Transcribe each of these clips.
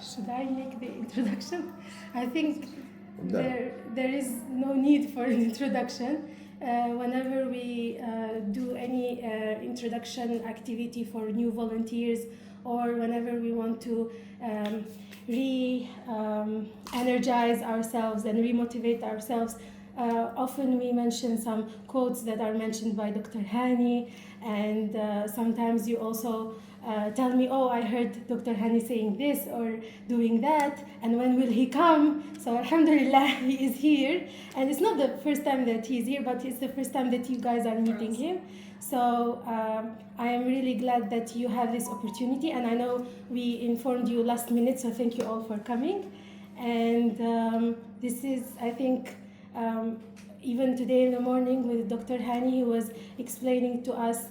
Should I make the introduction? I think there is no need for an introduction. Whenever we do any introduction activity for new volunteers, or whenever we want to energize ourselves and remotivate ourselves, often we mention some quotes that are mentioned by Dr. Hani, and sometimes you also tell me, oh, I heard Dr. Hani saying this or doing that, and when will he come? So Alhamdulillah, he is here, and it's not the first time that he's here, but it's the first time that you guys are meeting him. So I am really glad that you have this opportunity, and I know we informed you last minute, so thank you all for coming. And this is, I think, even today in the morning with Dr. Hani, he was explaining to us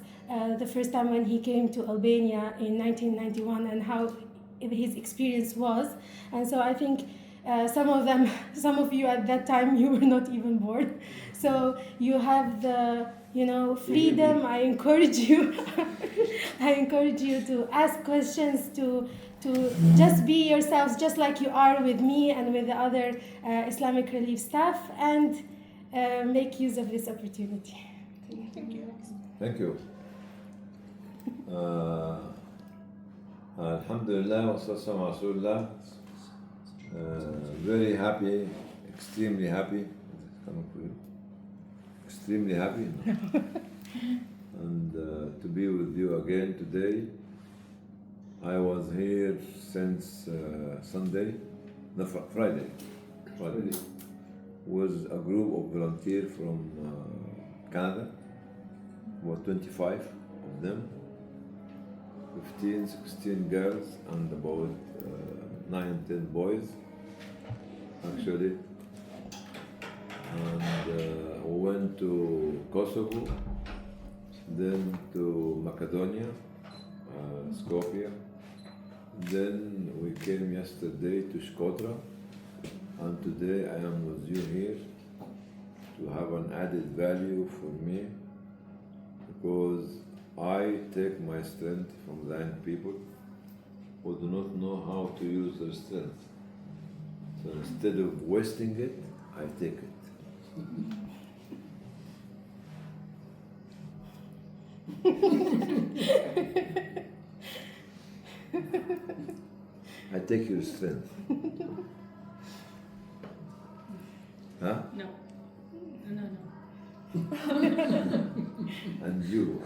the first time when he came to Albania in 1991 and how his experience was. And so I think some of you at that time, you were not even born. So you have the, freedom. I encourage you. I encourage you to ask questions, to just be yourselves, just like you are with me and with the other Islamic Relief staff, and make use of this opportunity. Thank you. Thank you. Alhamdulillah wa sallallahu ala Rasulullah. Very happy, extremely happy. Extremely happy. And to be with you again today. I was here since Friday, with a group of volunteers from Canada, about 25 of them, 15, 16 girls, and about 9, 10 boys, actually. And we went to Kosovo, then to Macedonia, Skopje. Then we came yesterday to Shkodra, and today I am with you here to have an added value for me, because I take my strength from the young people who do not know how to use their strength. So instead of wasting it, I take it. I take your strength. Huh? No. And you.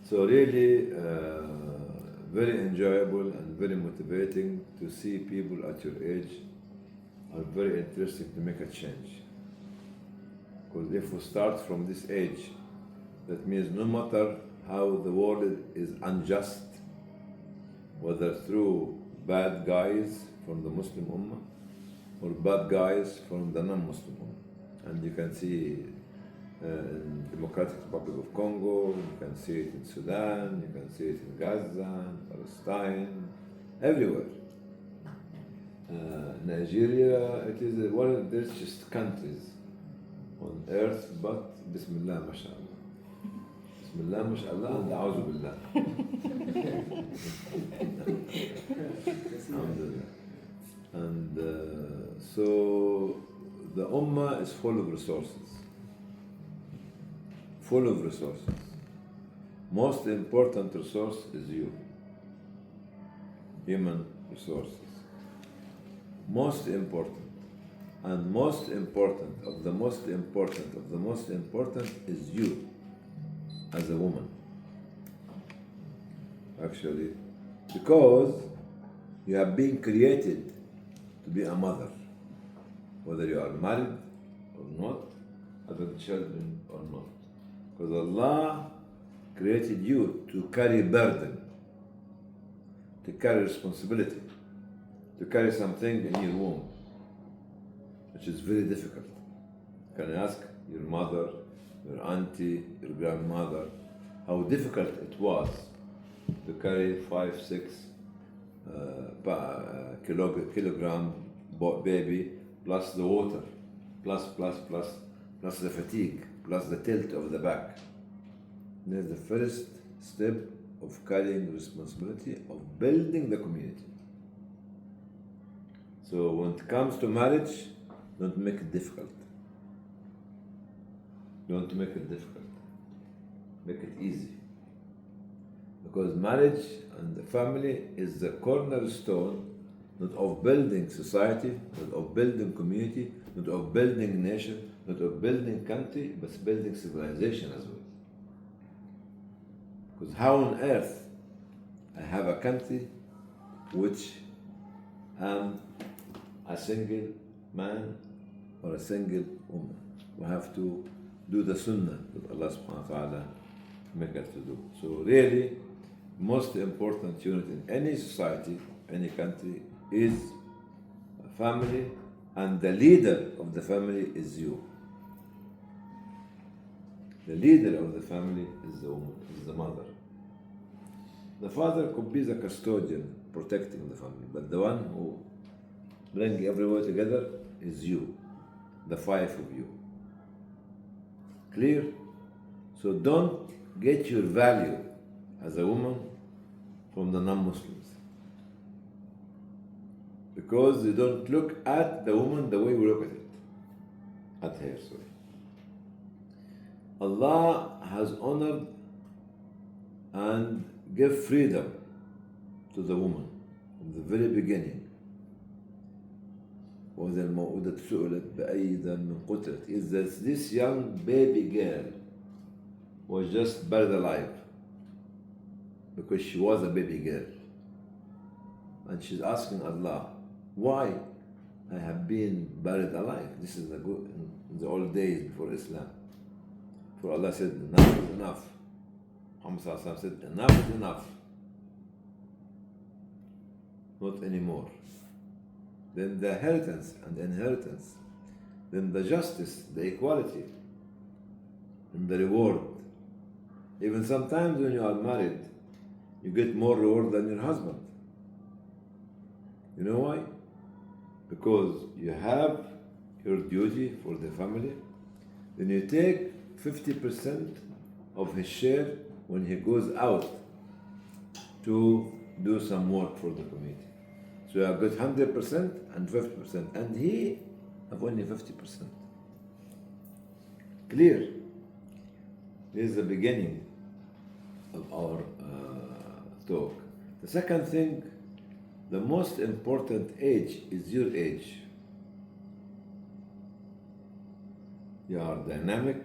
So really very enjoyable and very motivating to see people at your age are very interested to make a change. Because if we start from this age, that means no matter how the world is unjust, whether through bad guys from the Muslim Ummah or bad guys from the non-Muslim Ummah. And you can see in Democratic Republic of Congo, you can see it in Sudan, you can see it in Gaza, Palestine, everywhere. Nigeria, it is one of the richest countries on earth, but Bismillah, mashallah. Bismillah, mashallah, and a'udhu billah. Alhamdulillah. And so the Ummah is full of resources. Full of resources. Most important resource is you. Human resources. Most important. And most important of the most important of the most important is you as a woman. Actually, because you have been created to be a mother, whether you are married or not, having children or not. Because Allah created you to carry burden, to carry responsibility, to carry something in your womb, which is very difficult. You can ask your mother, your auntie, your grandmother, how difficult it was to carry 5-6 kilogram baby, plus the water, plus the fatigue, plus the tilt of the back. There's the first step of carrying responsibility of building the community. So when it comes to marriage, don't make it difficult. Don't make it difficult. Make it easy. Because marriage and the family is the cornerstone not of building society, not of building community, not of building nation, not of building country, but building civilization as well. Because how on earth I have a country which am a single man or a single woman? We have to do the sunnah that Allah subhanahu wa ta'ala make us to do. So really, most important unit in any society, any country, is a family, and the leader of the family is you. The leader of the family is the woman, is the mother. The father could be the custodian, protecting the family, but the one who brings everyone together is you, the five of you. Clear? So don't get your value as a woman from the non-Muslims, because they don't look at the woman the way we look at her. Sorry. Allah has honored and give freedom to the woman from the very beginning. وإذا الموءودة سئلت بأي ذنب قتلت. Is that this young baby girl was just buried alive because she was a baby girl, and she's asking Allah, why I have been buried alive? This is in the old days before Islam. For Allah said, enough is enough. Muhammad said, enough is enough. Not anymore. Then the inheritance, then the justice, the equality, and the reward. Even sometimes when you are married, you get more reward than your husband. You know why? Because you have your duty for the family, then you take 50% of his share when he goes out to do some work for the community. So you have got 100% and 50%, and he have only 50%. Clear? This is the beginning of our talk. The second thing, the most important age is your age. You are dynamic,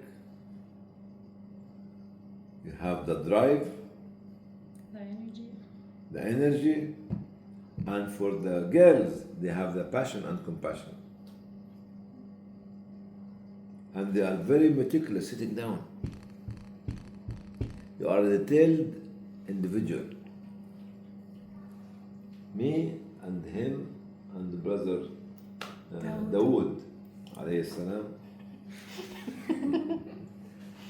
you have the drive, the energy, and for the girls, they have the passion and compassion. And they are very meticulous sitting down. You are a detailed individual. Me and him and the brother Dawood alayhi salam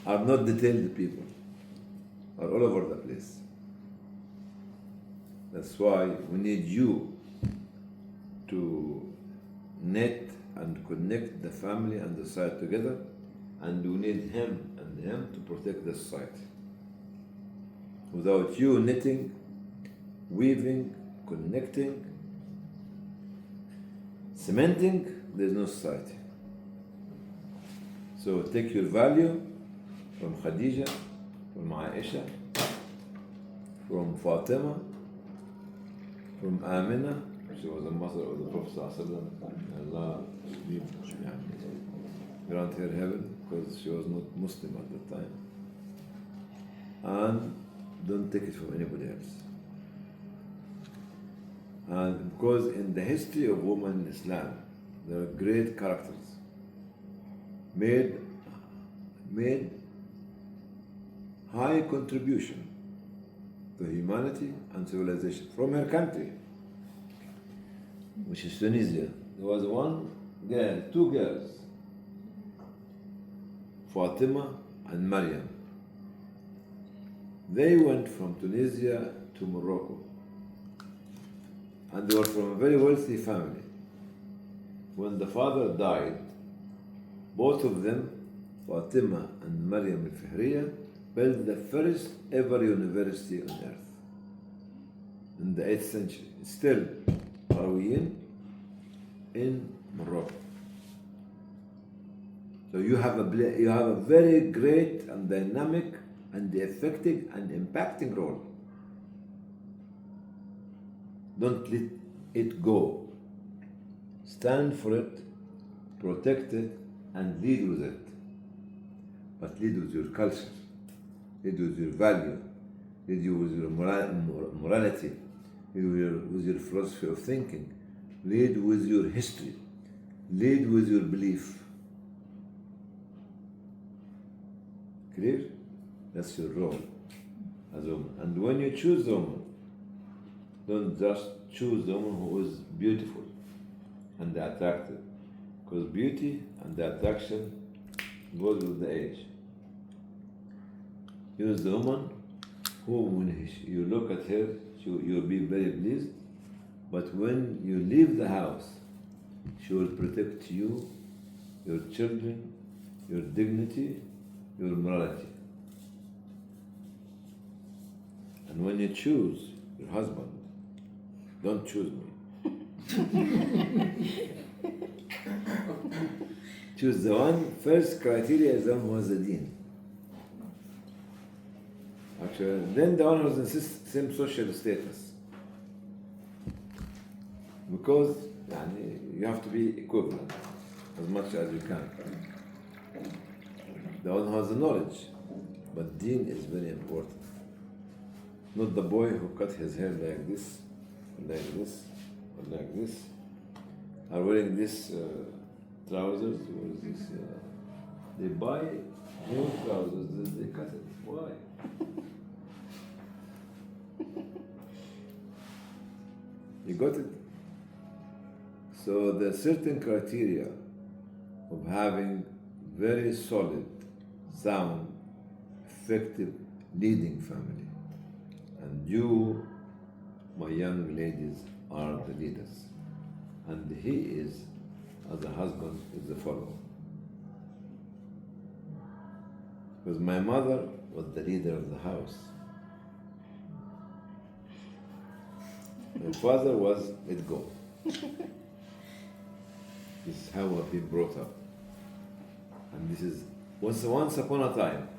are not detailed people, are all over the place. That's why we need you to knit and connect the family and the society together, and we need him and him to protect the society. Without you knitting, weaving, connecting, cementing, there's no society. So take your value from Khadija, from Aisha, from Fatima, from Amina. She was a mother of the Prophet ﷺ. Allah grant her heaven, because she was not Muslim at that time. And don't take it from anybody else. And because in the history of women in Islam, there are great characters made high contribution to humanity and civilization from her country, which is Tunisia. There was one girl, two girls, Fatima and Maryam. They went from Tunisia to Morocco, and they were from a very wealthy family. When the father died, both of them, Fatima and Maryam al-Fihriya, built the first ever university on earth in the 8th century. Still, Qarawiyyin in Morocco. So you have a very great and dynamic and effective and impacting role. Don't let it go. Stand for it, protect it, and lead with it. But lead with your culture, lead with your value, lead with your morality, lead with your philosophy of thinking, lead with your history, lead with your belief. Clear? That's your role as a woman. And when you choose a woman, don't just choose the woman who is beautiful and attractive, because beauty and the attraction goes with the age. Use the woman who, when you look at her, you'll be very pleased, but when you leave the house, she will protect you, your children, your dignity, your morality. And when you choose your husband, don't choose me. Choose the one, first criteria is the one who has the deen. Actually, then the one who has the same social status. Because you have to be equivalent as much as you can. The one who has the knowledge, but deen is very important. Not the boy who cut his hair like this, or like this, or like this, are wearing this trousers, or this. They buy new trousers, they cut it. Why? You got it? So the certain criteria of having very solid, sound, effective, leading family. And you, my young ladies, are the leaders. And he is, as a husband, is the follower. Because my mother was the leader of the house. My father was, let go. This is how I've been brought up. And this is, once upon a time,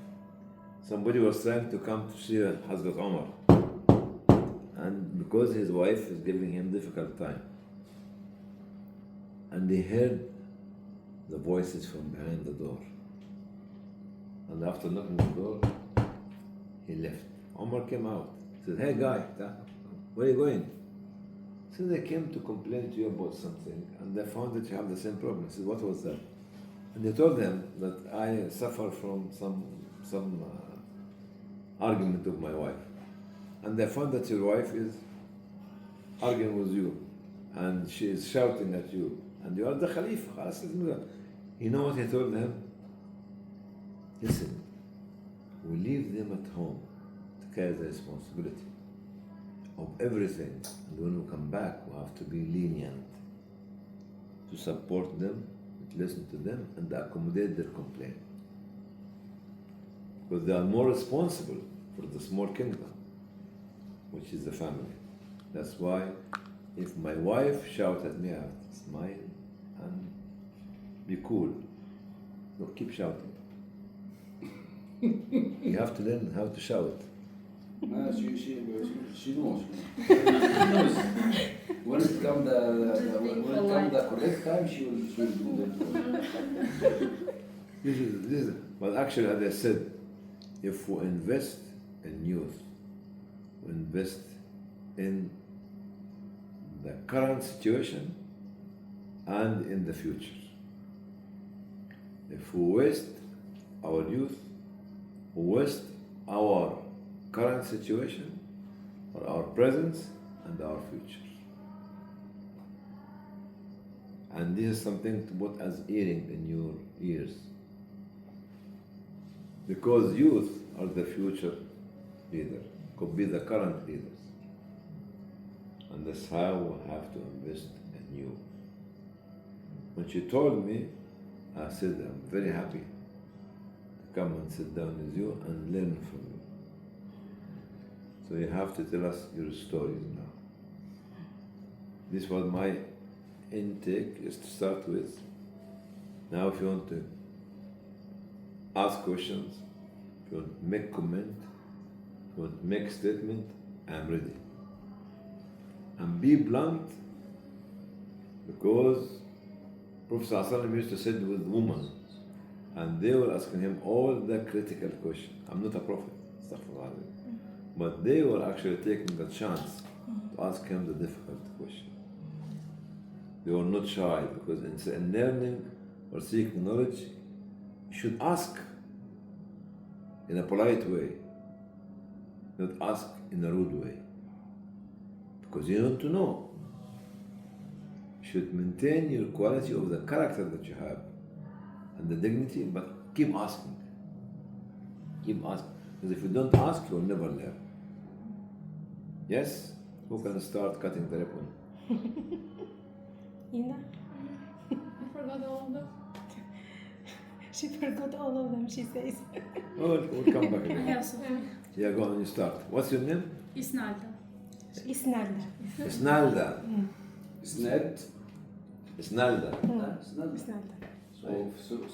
somebody was trying to come to see Hazrat Omar. And because his wife is giving him difficult time. And he heard the voices from behind the door. And after knocking the door, he left. Omar came out. He said, hey guy, where are you going? He said, I came to complain to you about something, and I found that you have the same problem. He said, what was that? And he told him that I suffer from some argument with my wife. And I found that your wife is arguing with you, and she is shouting at you, and you are the Khalifa. You know what he told him? Listen, we leave them at home to carry the responsibility of everything, and when we come back, we have to be lenient to support them, to listen to them, and accommodate their complaint. Because they are more responsible for the small kingdom, which is the family. That's why if my wife shouts at me, I have to smile and be cool. No, keep shouting. You have to learn how to shout. She knows. She knows. When it comes the correct time, she will do that. This is. But actually, as I said, if we invest in youth, we invest in the current situation and in the future. If we waste our youth, we waste our current situation, or our presence and our future. And this is something to put as earring in your ears. Because youth are the future leader, could be the current leaders. And that's how we have to invest in you. When she told me, I said, I'm very happy to come and sit down with you and learn from you. So you have to tell us your stories now. This was my intake, is to start with. Now if you want to ask questions, if you want to make comment, if you want to make statement, I'm ready. And be blunt, because Prophet ﷺ used to sit with women and they were asking him all the critical questions. I'm not a prophet, astaghfirullah. But they were actually taking the chance to ask him the difficult question. They were not shy, because in learning or seeking knowledge, you should ask in a polite way, not ask in a rude way. Because you want to know. You should maintain your quality of the character that you have and the dignity, but keep asking. Keep asking. Because if you don't ask, you'll never learn. Yes? Who can start cutting the ribbon? Ina? I forgot all of them. She forgot all of them, she says. Oh, we'll come back I again. have some. Yeah, go on, you start. What's your name? Isnalda. Isnalda. Isnalda. Isnad. Isnalda. Isnad. Isnalda.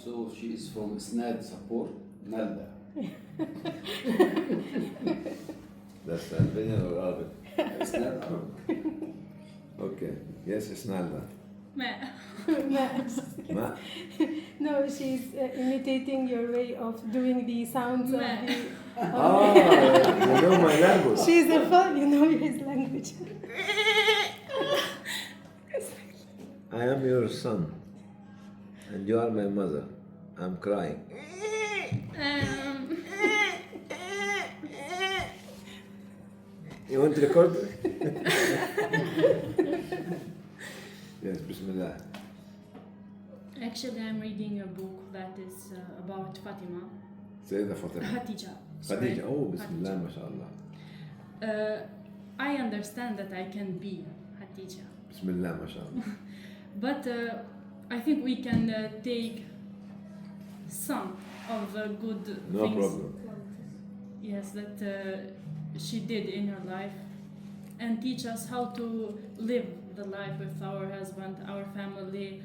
So she is from Isnad support, Nalda. That's Albanian or Arabic? Isnad. Okay. Yes, Isnalda. ما. Ma? No, she's imitating your way of doing the sounds of Ma. the... Oh, you know my language. She's a fun, you know his language. I am your son, and you are my mother. I'm crying. You want to record? Yes, Bismillah. Actually, I'm reading a book that is about Fatima. Sayyida Fatima. Khadija. Sorry. Khadija. Oh, Bismillah, mashallah. I understand that I can be Khadija. Bismillah, mashallah. But I think we can take some of the good No things. problem. Yes, that she did in her life, and teach us how to live the life with our husband, our family,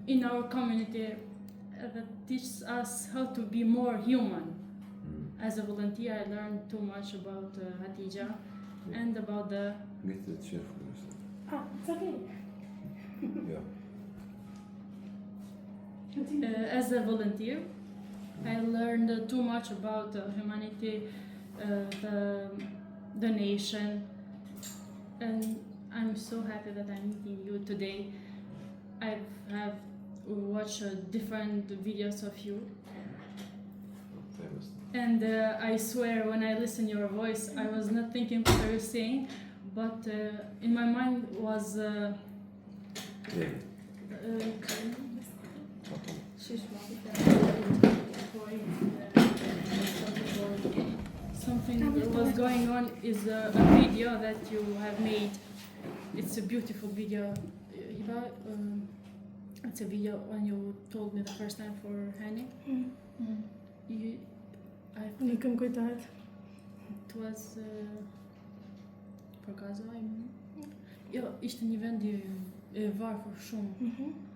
in our community. That teaches us how to be more human. As a volunteer, I learned too much about Hatija and about the. Get the chair for yourself. Ah, it's okay. Yeah. As a volunteer, I learned too much about humanity, the nation, and I'm so happy that I'm meeting you today. I have watched different videos of you, Famous. and I swear when I listen your voice, I was not thinking what you were saying, but in my mind was. Yeah. Something that was going on is a video that you have made. It's a beautiful video. It's a video when you told me the first time for Hani. I think Nikëm kujtohet. it was për Gaza, I mean. Jo, ishte një vend i varfër shumë.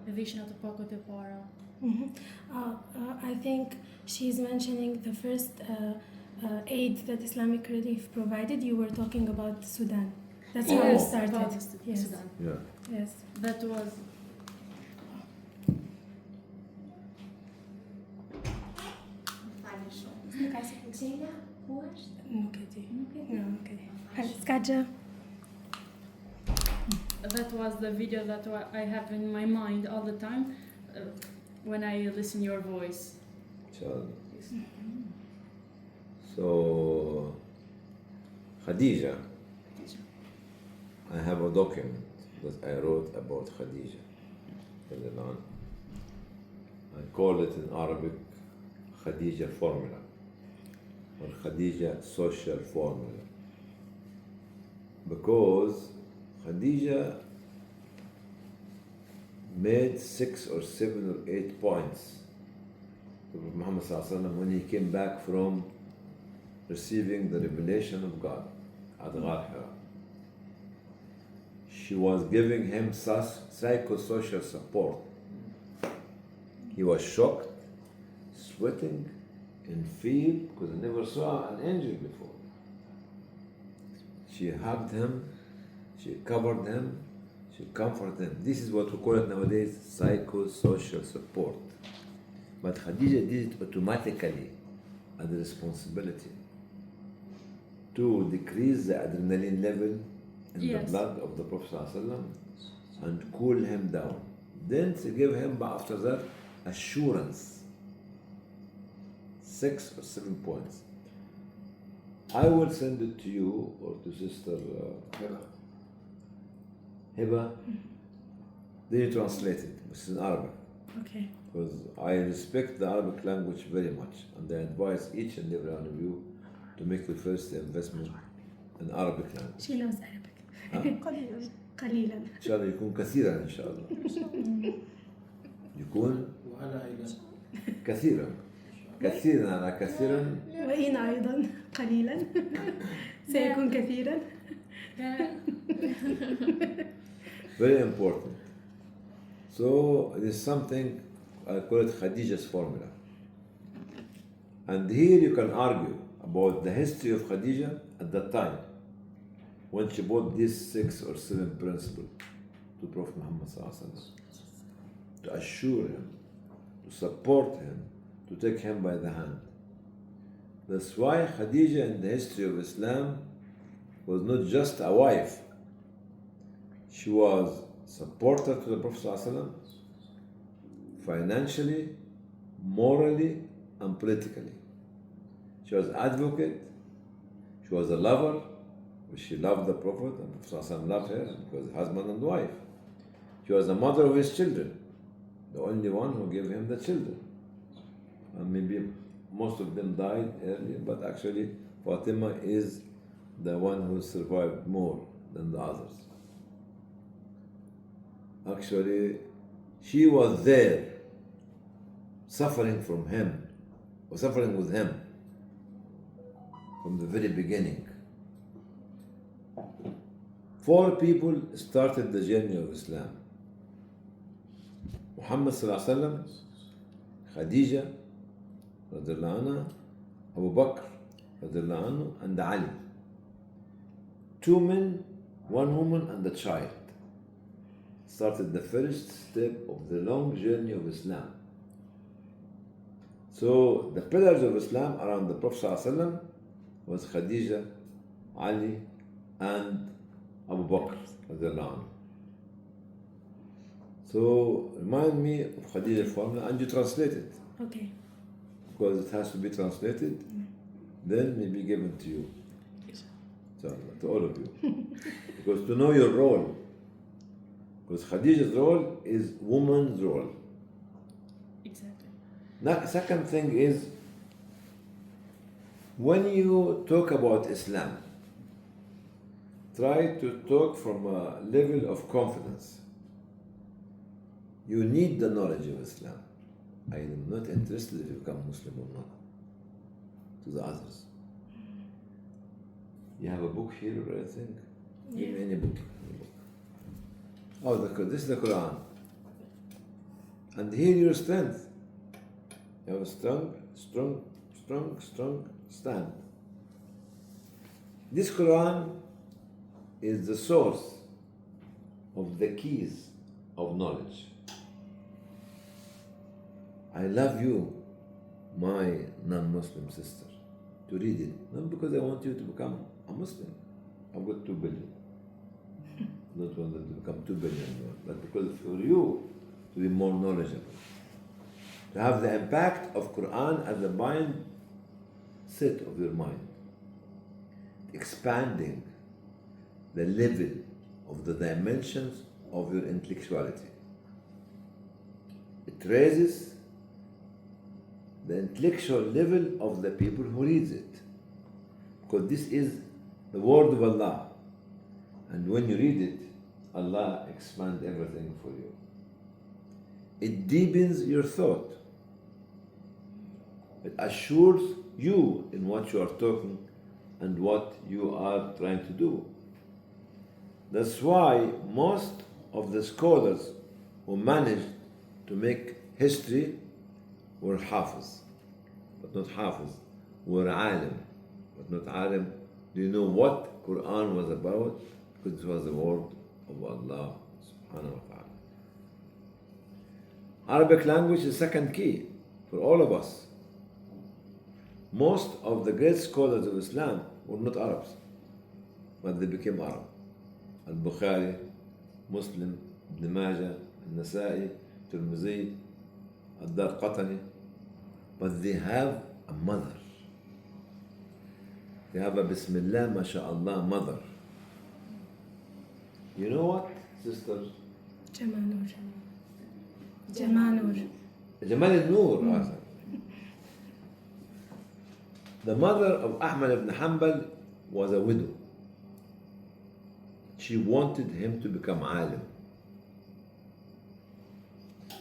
Edhe ishin ato pakot e para. I think she's mentioning the first aid that Islamic Relief provided. You were talking about Sudan. That's how it started. About Yes. Sudan. Yeah. Yes. That was. Nuk e di. No, okay. Skaja. That was the video that I have in my mind all the time when I listen your voice. Inshallah. So, Khadija, I have a document that I wrote about Khadija. I call it in Arabic Khadija formula or Khadija social formula, because Khadija made 6 or 7 or 8 points Prophet Muhammad sallallahu alaihi wasallam, when he came back from receiving the revelation of God at Ghar Hira, she was giving him psychosocial support. He was shocked, sweating in fear because he never saw an angel before. She hugged him, she covered him, she comforted him. This is what we call it nowadays psychosocial support. But Khadija did it automatically as a responsibility to decrease the adrenaline level in the blood of the Prophet ﷺ and cool him down. Then to give him, after that, assurance. 6 or 7 points. I will send it to you or to Sister Hiba. Then you translate it. It's in Arabic. Okay. Because I respect the Arabic language very much, and I advise each and every one of you to make your first investment in Arabic language. She knows Arabic. قليلا. إن شاء الله يكون كثيرا إن شاء الله. يكون وأنا أيضا كثيرا على كثيرا. وإنا أيضا قليلا. سيكون كثيرا. Very important. So it is something, I call it Khadija's formula. And here you can argue about the history of Khadija at that time, when she brought these 6 or 7 principles to Prophet Muhammad ﷺ, to assure him, to support him, to take him by the hand. That's why Khadija in the history of Islam was not just a wife. She was supporter to the Prophet ﷺ, financially, morally, and politically. She was advocate, she was a lover, she loved the Prophet, and the Prophet ﷺ loved her because husband and wife. She was the mother of his children, the only one who gave him the children. And maybe most of them died early, but actually Fatima is the one who survived more than the others. Actually, she was there suffering from him, or suffering with him from the very beginning. 4 people started the journey of Islam: Muhammad sallallahu alaihi wasallam, Khadija radiallahu anha, Abu Bakr radiallahu anhu, and Ali. 2 men, 1 woman, and a child started the first step of the long journey of Islam. So the pillars of Islam around the Prophet ﷺ was Khadija, Ali, and Abu Bakr radiallahu anhu. So remind me of Khadija's formula and you translate it. Okay. Because it has to be translated, then maybe given to you. Inshallah, to all of you. Because to know your role. Because Khadija's role is woman's role. Exactly. Now, second thing is, when you talk about Islam, try to talk from a level of confidence. You need the knowledge of Islam. I am not interested if you become Muslim or not. To the others. You have a book here, I think? Give me any book. Oh, this is the Quran. And here your strength. You have a strong stand. This Quran is the source of the keys of knowledge. I love you, my non-Muslim sister, to read it. Not because I want you to become a Muslim. I've got 2 billion. Not want them to become 2 billion, but because for you to be more knowledgeable. To have the impact of Quran as a mindset of your mind. Expanding the level of the dimensions of your intellectuality. It raises the intellectual level of the people who reads it. Because this is the word of Allah. And when you read it, Allah expands everything for you. It deepens your thought. It assures you in what you are talking and what you are trying to do. That's why most of the scholars who managed to make history were hafiz, but not hafiz, were alim, but not alim. Do you know what Quran was about? Because it was the word of Allah subhanahu wa ta'ala. Arabic language is second key for all of us. Most of the great scholars of Islam were not Arabs, but they became Arab. Al-Bukhari, Muslim, Ibn Majah, Al-Nasa'i, Tirmidhi, Ad-Darqatani, but they have a mother. They have a Bismillah, MashaAllah mother. You know what, sisters? Jamanur. Jamanur. Jamal al-Nur. The mother of Ahmad ibn Hanbal was a widow. She wanted him to become alim.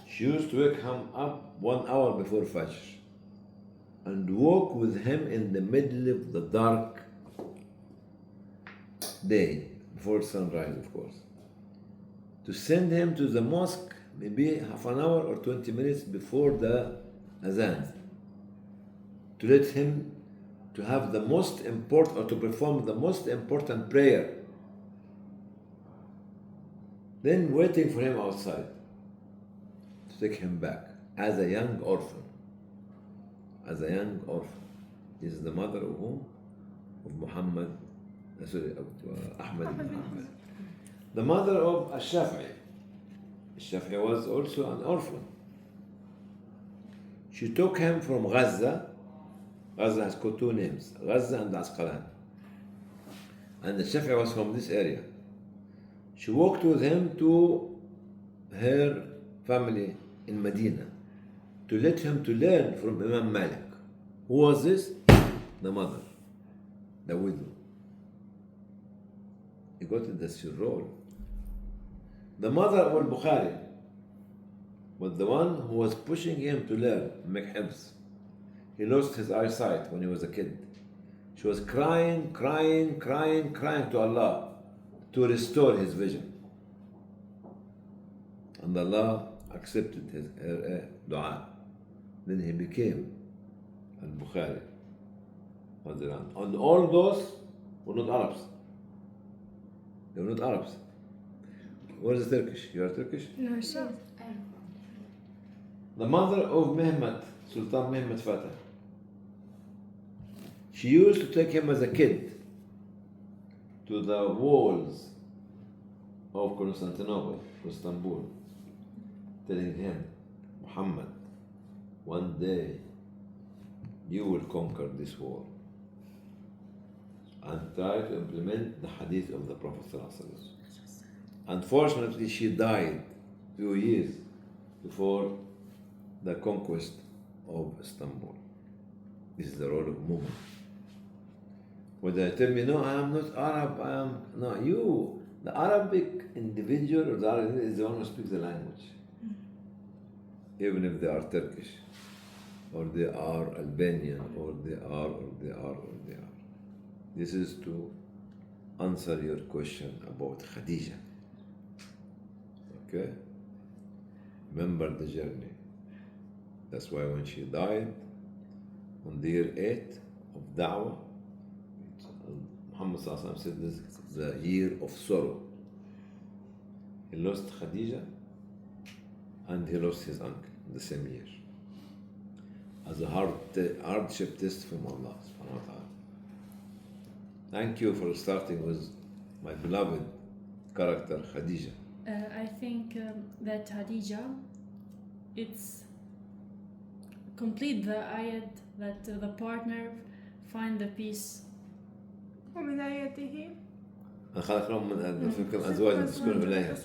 She used to wake him up 1 hour before Fajr and walk with him in the middle of the dark day, before sunrise, of course, to send him to the mosque maybe half an hour or 20 minutes before the azan, to let him to have the most important, or to perform the most important prayer, then waiting for him outside to take him back as a young orphan. As a young orphan. This is the mother of whom? Of Muhammad, Ahmad ibn Hanbal. The mother of Al-Shafi'i. Al-Shafi'i was also an orphan. She took him from Gaza. Gaza has got two names, Gaza and Asqalan. And Al-Shafi'i was from this area. She walked with him to her family in Medina to let him to learn from Imam Malik. Who was this? The mother, the widow. He got in this role. The mother of Al-Bukhari was the one who was pushing him to learn, make hifz. He lost his eyesight when he was a kid. She was crying to Allah to restore his vision. And Allah accepted her dua. Then he became Al-Bukhari. And all those were not Arabs. They were not Arabs. What is Turkish? You are Turkish? No, she. The mother of Mehmet, Sultan Mehmet Fatah. She used to take him as a kid to the walls of Constantinople, Istanbul, telling him, Muhammad, one day you will conquer this wall, and try to implement the hadith of the Prophet ﷺ. Unfortunately, she died 2 years before the conquest of Istanbul. This is the role of woman. When they tell me, no, I am not Arab, I am, no, you, the Arabic individual or the Arab is the one who speaks the language. Even if they are Turkish, or they are Albanian, or they are. This is to answer your question about Khadija. Okay? Remember the journey. That's why when she died, on the year 8 of Da'wah, Muhammad said this is the year of sorrow. He lost Khadija and he lost his uncle in the same year. As a hardship test from Allah subhanahu wa ta'ala. Thank you for starting with my beloved character Khadija. I think that Khadija, it's complete the ayat that the partner find the peace. ومن آياته خلق لهم من فيكم أزواجا تسكنوا إليها.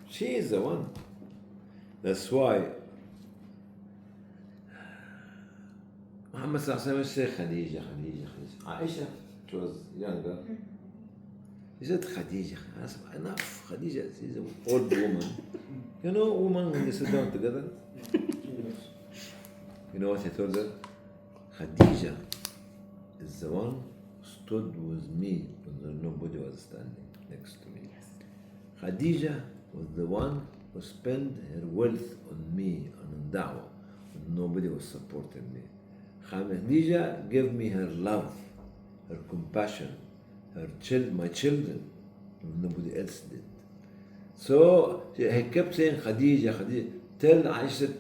She is the one. That's why Muhammad sallallahu alaihi wasallam said Khadija. Aisha, she was younger. He said Khadija. I said, enough. Khadija, she's an old woman. You know, women when they sit down together. You know what he told her? Khadija is the one who stood with me when nobody was standing next to me. Khadija was the one who spent her wealth on me and on da'wah when nobody was supporting me. Khadija gave me her love, her compassion, my children, when nobody else did. So he kept saying Khadija, Khadija. Tell Aisha,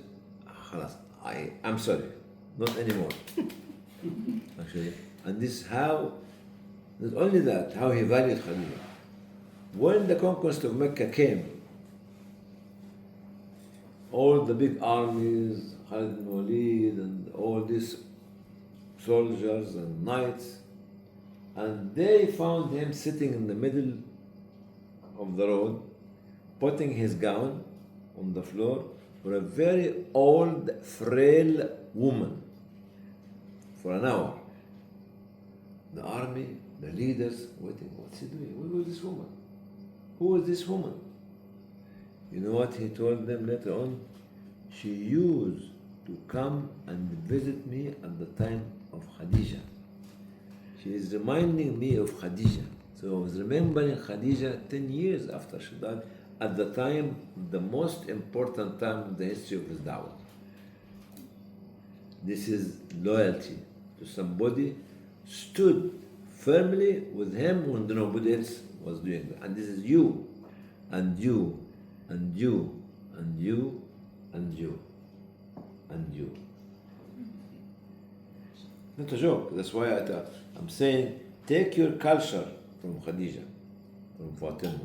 خلاص, I'm sorry, not anymore. Actually, and this is how, not only that, how he valued Khadija. When the conquest of Mecca came, all the big armies, Khalid bin Walid and all these soldiers and knights, and they found him sitting in the middle of the road, putting his gown on the floor for a very old, frail woman for an hour. The army, the leaders, waiting, what's he doing? Who is this woman? Who is this woman? You know what he told them later on? She used to come and visit me at the time of Khadija. She is reminding me of Khadija. So I was remembering Khadija 10 years after she died, at the time, the most important time in the history of his da'wah. This is loyalty to somebody, stood firmly with him when nobody else was doing that. And this is you, and you, and you, and you, and you, and you. Not a joke. That's why I'm saying, take your culture from Khadija, from Fatima,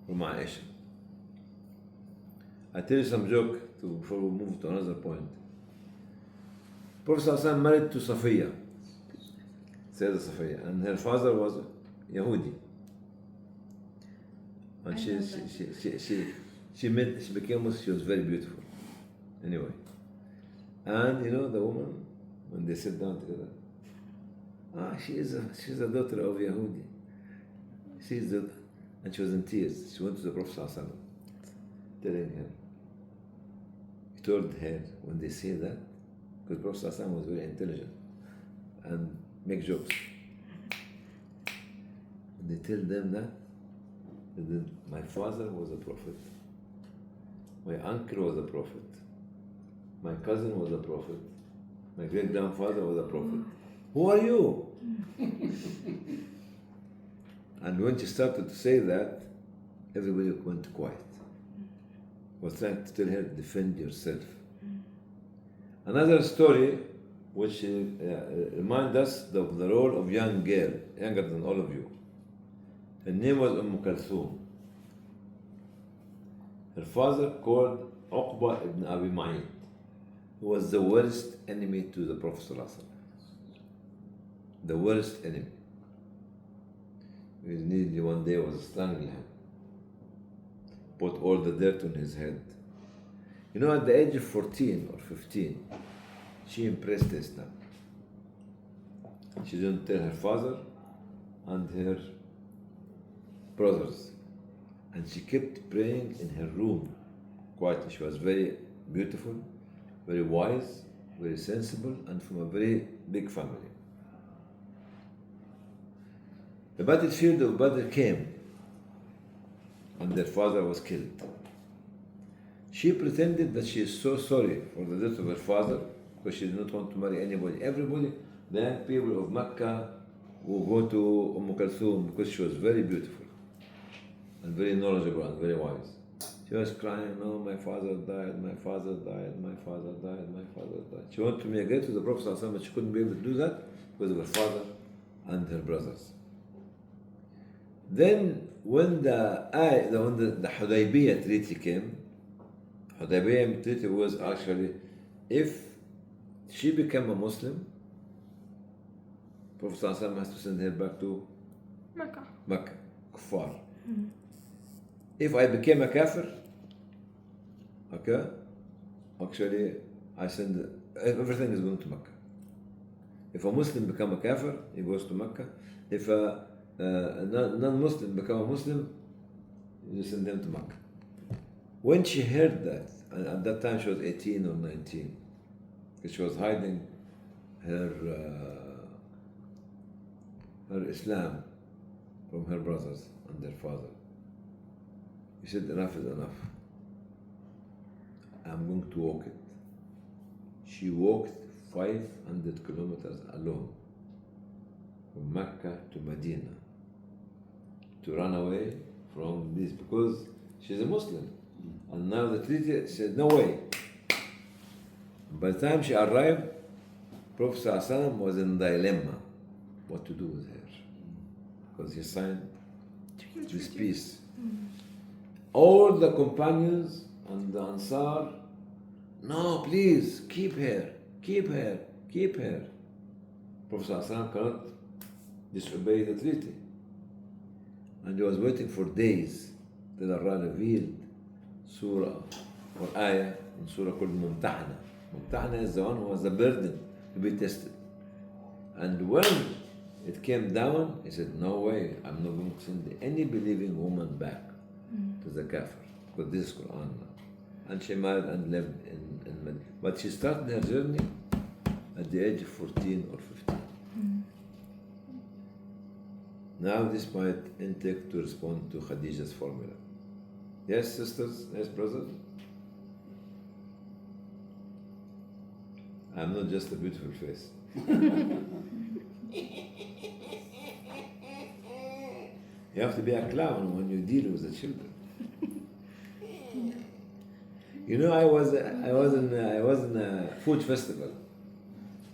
from Aisha. I tell you some joke before we move to another point. Prophet ﷺ married to Safiya, Sayyidah Safiya, and her father was Yahudi. And she became Muslim. She was very beautiful. Anyway, and you know the woman, when they sit down together, she's a daughter of Yahudi. And she was in tears. She went to the Prophet ﷺ, telling him. He told her when they say that, because Prophet ﷺ was very intelligent and make jokes. And they tell them that my father was a prophet, my uncle was a prophet, my cousin was a prophet, my great grandfather was a prophet. Who are you? And when she started to say that, everybody went quiet. Was trying to tell her, defend yourself. Another story which reminds us of the role of young girl, younger than all of you. Her name was Kulthum. Her father called Uqba ibn Abi Ma'id, who was the worst enemy to the Prophet ﷺ. The worst enemy. He nearly one day was strangling him. Put all the dirt on his head. You know, at the age of 14 or 15, she embraced Islam. She didn't tell her father and her brothers. And she kept praying in her room quietly. She was very beautiful, very wise, very sensible, and from a very big family. The battlefield of Badr came, and their father was killed. She pretended that she is so sorry for the death of her father because she did not want to marry anybody. Everybody, the young people of Mecca, would go to Kulthum because she was very beautiful and very knowledgeable and very wise. She was crying, no, my father died, my father died, my father died, my father died. She wanted to migrate to the Prophet ﷺ, but she couldn't be able to do that because of her father and her brothers. Then when the Hudaybiyah treaty came, Hudaybiyah treaty was actually, if she became a Muslim, Prophet ﷺ has to send her back to Mecca, Kuffar. If I became a kafir, okay, actually I send, everything is going to Mecca. If a Muslim become a kafir, he goes to Mecca. If a non-Muslim become a Muslim, you send them to Mecca. When she heard that, and at that time she was 18 or 19, because she was hiding her Islam from her brothers and their father. He said, enough is enough. I'm going to walk it. She walked 500 kilometers alone from Mecca to Medina to run away from this because she's a Muslim. And now the treaty said, no way. By the time she arrived, Prophet ﷺ was in dilemma what to do with her. Because he signed this peace. All the companions and the Ansar, no, please, keep her, keep her, keep her. Prophet ﷺ cannot disobey the treaty. And he was waiting for days till Allah revealed surah or ayah in surah called Mumtahana. Mumtahana is the one who has the burden to be tested. And when it came down, he said, no way, I'm not going to send any believing woman back to the kafir, because this is Quran now. And she married and lived in Medina. But she started her journey at the age of 14 or 15. Now this might intake to respond to Khadija's formula. Yes, sisters? Yes, brothers? I'm not just a beautiful face. You have to be a clown when you deal with the children. You know, I was in a food festival,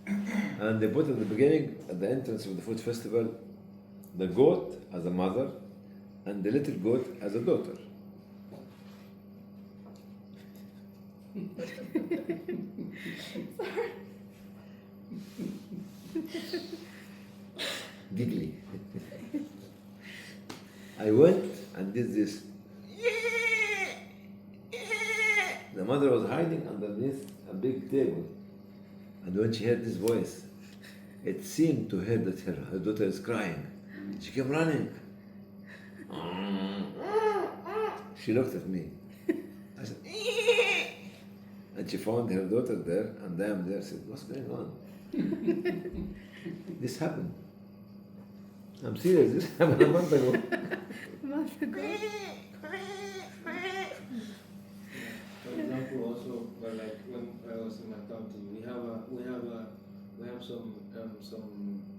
and they put at the beginning, at the entrance of the food festival, the goat as a mother, and the little goat as a daughter. Giggly. I went and did this. The mother was hiding underneath a big table. And when she heard this voice, it seemed to her that her daughter is crying. She came running. She looked at me. I said, and she found her daughter there, and I am there. Said, what's going on? This happened. I'm serious, this happened a month ago. For example, also, well, like when I was in accounting, we have some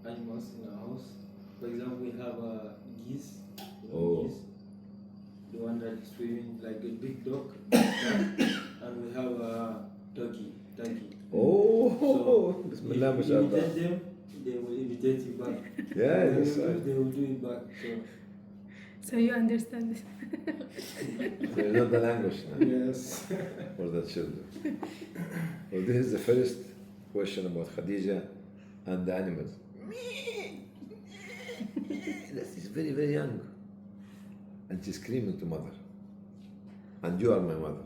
animals in our house. For example, we have geese. Geese, the one that is swimming like a big dog, and we have a turkey. Oh, so Bismillah, if you mashallah. imitate them, they will imitate you back. Yeah, that's They right. will do it back. So you understand this. So you know the language now Yes. for the children. Well, this is the first question about Khadija and the animals. She's very, very young. And she's screaming to mother. And you are my mother.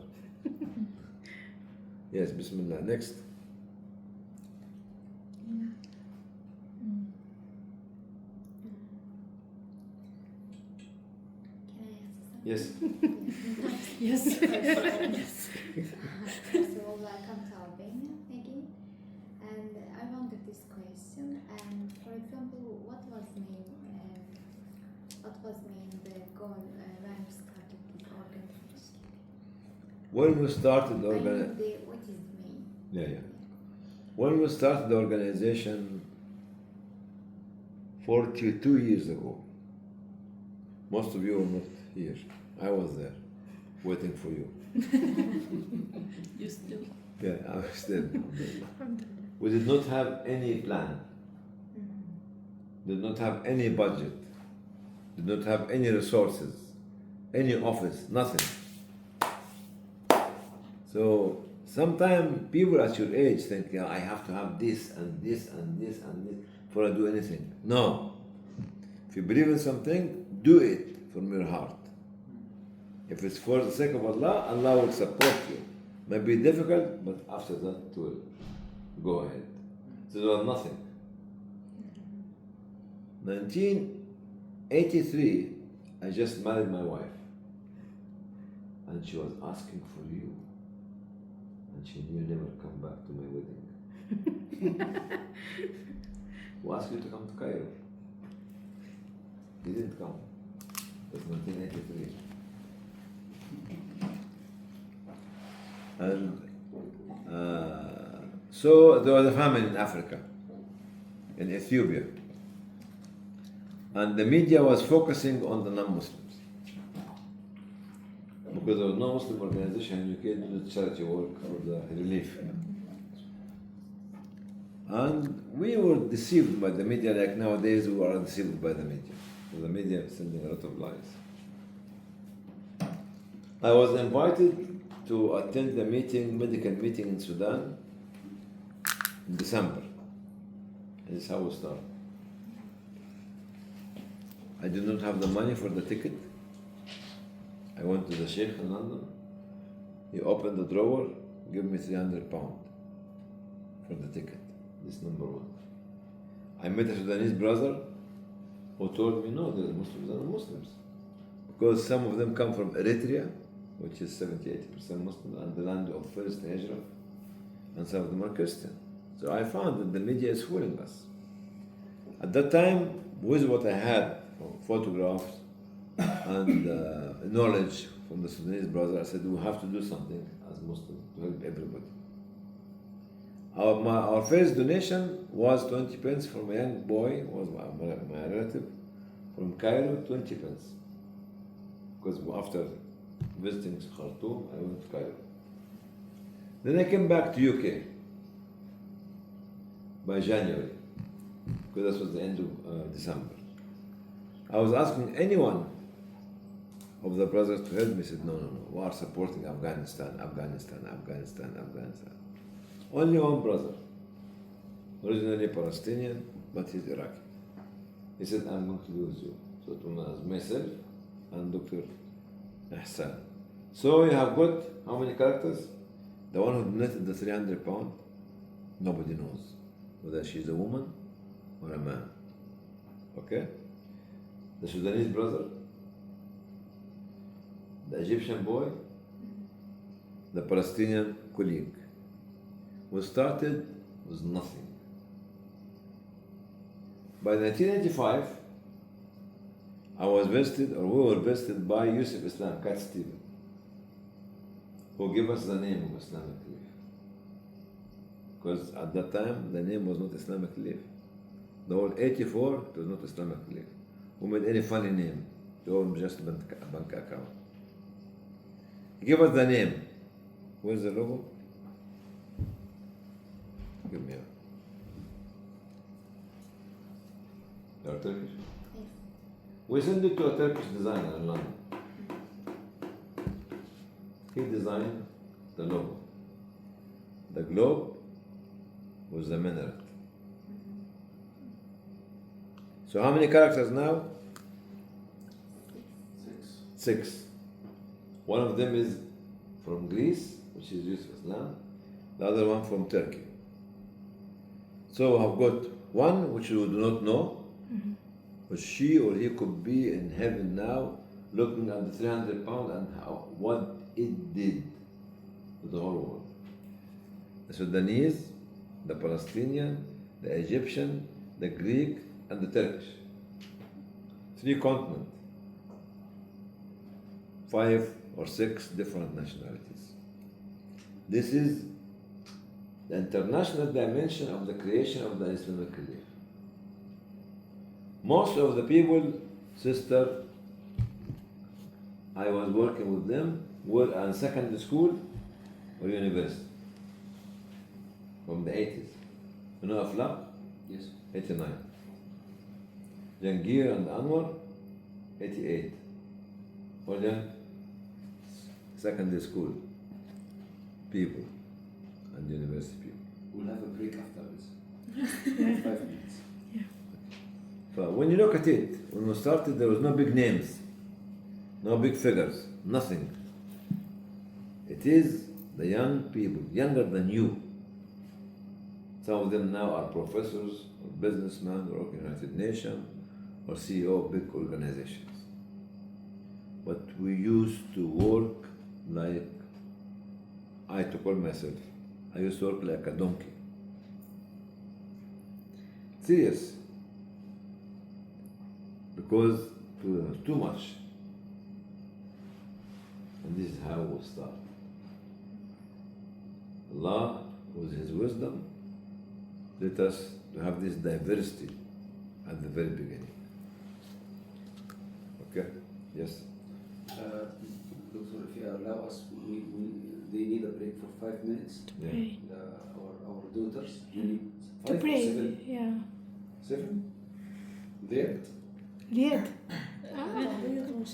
Yes, Bismillah. Next. Yes. Yes. First of all, welcome to Albania again. And I wanted this question. And for example, what was mean the goal when you started this organization? When we started the What organization, is the main? When we started the organization 42 years ago, most of you were not here. I was there, waiting for you. You still. Yeah, I was still. We did not have any plan, did not have any budget, did not have any resources, any office, nothing. So sometimes people at your age think, yeah, I have to have this and this and this and this before I do anything. No. If you believe in something, do it from your heart. If it's for the sake of Allah, Allah will support you. May be difficult, but after that it will go ahead. So there was nothing. 1983, I just married my wife. And she was asking for you. And she knew never come back to my wedding. Who asked you to come to Cairo? You didn't come. It was 1983. And so there was a famine in Africa, in Ethiopia. And the media was focusing on the non-Muslims. Because there was no Muslim organization, you can't do the charity work or the relief. And we were deceived by the media, like nowadays we are deceived by the media. So the media is sending a lot of lies. I was invited to attend the medical meeting in Sudan in December. And this is how we started. I did not have the money for the ticket. I went to the Sheikh in London. He opened the drawer, gave me £300 for the ticket. This number one. I met a Sudanese brother who told me, no, the Muslims are not Muslims. Because some of them come from Eritrea, which is 70-80% Muslim, and the land of first Hijrah, and some of them are Christian. So I found that the media is fooling us. At that time, with what I had, photographs and knowledge from the Sudanese brother, I said, we have to do something as Muslims to help everybody. Our first donation was 20 pence from a young boy, was my relative, from Cairo, 20 pence. Because after visiting Khartoum, I went to Cairo. Then I came back to UK by January, because that was the end of December. I was asking anyone of the brothers to help me. Said, no, we are supporting Afghanistan. Only one brother, originally Palestinian, but he's Iraqi. He said, I'm going to be with you. So it was myself and Dr. Ihsan. So you have got how many characters? The one who donated the £300, nobody knows whether she's a woman or a man. Okay? The Sudanese brother, the Egyptian boy, the Palestinian colleague. We started with nothing. By 1985, I was visited, or we were visited by Yusuf Islam, Cat Stephen, who gave us the name of Islamic Relief. Because at that time, the name was not Islamic Relief. The whole 84, it was not Islamic Relief. We made any funny name, to just a bank account. He gave us the name. Where's the logo? Give me a. You're Turkish? Yes. We sent it to a Turkish designer in London. He designed the logo. The globe was the minaret. So how many characters now? 6. One of them is from Greece, which is Yusuf Islam. The other one from Turkey. So I've got one which you do not know, but she or he could be in heaven now, looking at the £300 and what it did to the whole world. The Sudanese, the Palestinian, the Egyptian, the Greek, and the Turkish. 3 continents. 5 or 6 different nationalities. This is the international dimension of the creation of the Islamic Relief. Most of the people, sister, I was working with them, were in secondary school or university from the 80s. You know Aflaq? Yes. 89. Jangir and Anwar, 88. All young secondary school people and university people. We'll have a break after this. 5 minutes. But when you look at it, when we started, there was no big names, no big figures, nothing. It is the young people, younger than you. Some of them now are professors or businessmen or work in the United Nations or CEO of big organizations. But we used to work like, I to call myself, I used to work like a donkey. mysterious because too much. And this is how we start. Allah, with His wisdom, let us to have this diversity at the very beginning. Okay? Yes? Doctor, if you allow us, they need a break for 5 minutes. Yeah. Pray. Our daughters, they need To 5 or pray. 7. Yeah. 7? There. Lied. So,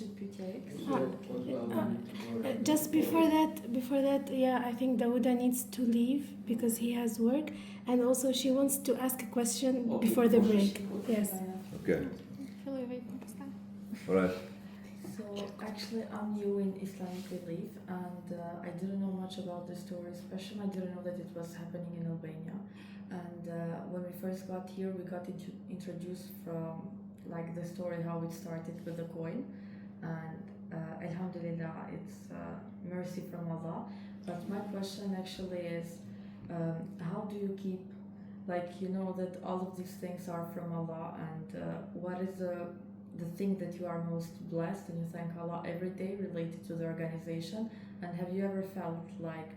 Just before that, yeah, I think Dawuda needs to leave because he has work, and also she wants to ask a question Okay, before the of course. break. Yes. Okay. All right. So actually I'm new in Islamic Relief and I didn't know much about the story, especially I didn't know that it was happening in Albania. And when we first got here, we got introduced from like the story how it started with the coin. And Alhamdulillah, it's mercy from Allah. But my question actually is, how do you keep, like, you know that all of these things are from Allah, and what is the thing that you are most blessed and you thank Allah every day related to the organization? And have you ever felt like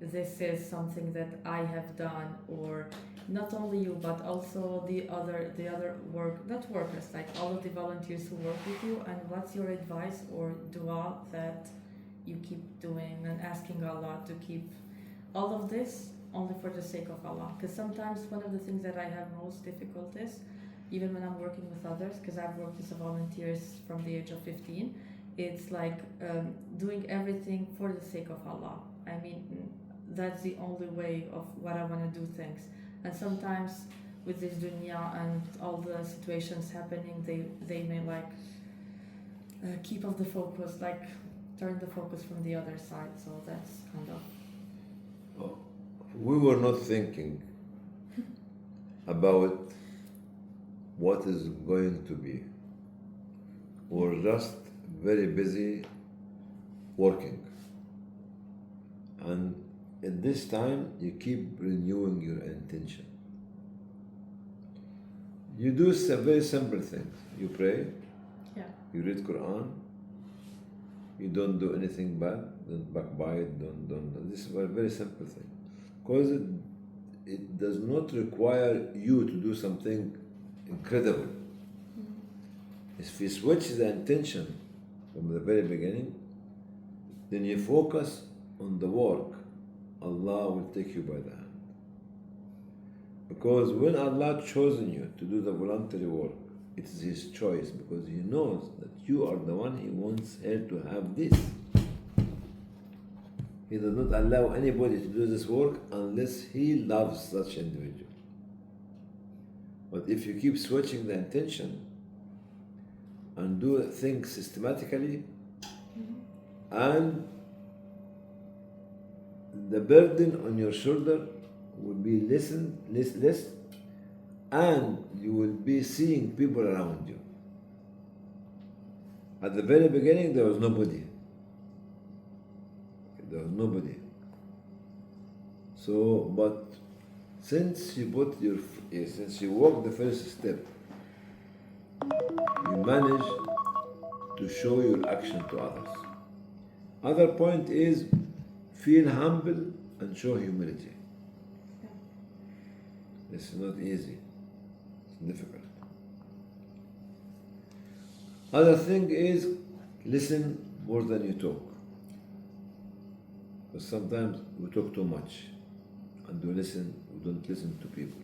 this is something that I have done, or not only you but also the other not workers, like all of the volunteers who work with you, and what's your advice or dua that you keep doing and asking Allah to keep all of this only for the sake of Allah? Because sometimes one of the things that I have most difficulties, even when I'm working with others, because I've worked as a volunteer from the age of 15, it's like doing everything for the sake of Allah. I mean, that's the only way of what I want to do things. And sometimes with this dunya and all the situations happening, they may like keep off the focus, like turn the focus from the other side. So that's kind of... We were not thinking about what is going to be. We're just very busy working. And at this time, you keep renewing your intention. You do some very simple things. You pray, you read Quran, you don't do anything bad, don't backbite, don't. This is a very simple thing. Because it does not require you to do something incredible. If you switch the intention from the very beginning, then you focus on the work, Allah will take you by the hand. Because when Allah chosen you to do the voluntary work, it is His choice, because He knows that you are the one He wants her to have this. He does not allow anybody to do this work unless He loves such individual. But if you keep switching the intention and do things systematically, and the burden on your shoulder will be less, and you will be seeing people around you. At the very beginning, there was nobody. There was nobody. So, but since you walk the first step, you manage to show your action to others. Other point is, feel humble and show humility. It's not easy. It's difficult. Other thing is, listen more than you talk. Because sometimes we talk too much and we don't listen to people.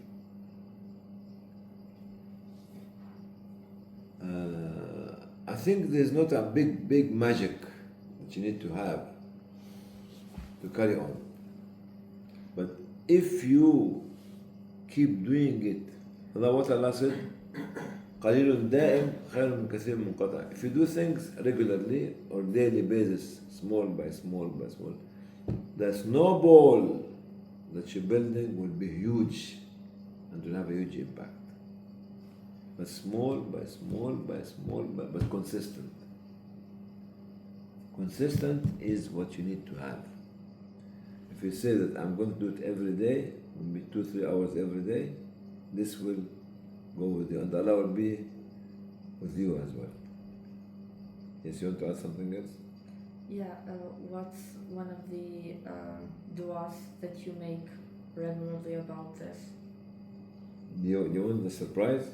I think there's not a big magic that you need to have to carry on. But if you keep doing it, what Allah said, قليل دائم خير من كثير منقطع. If you do things regularly or daily basis, small by small, the snowball that you're building will be huge and will have a huge impact. But small by small, but consistent. Consistent is what you need to have. If you say that I'm going to do it every day, maybe 2-3 hours every day, this will go with you, and Allah will be with you as well. Yes, you want to add something else? Yeah, what's one of the du'as that you make regularly about this? You want the surprise?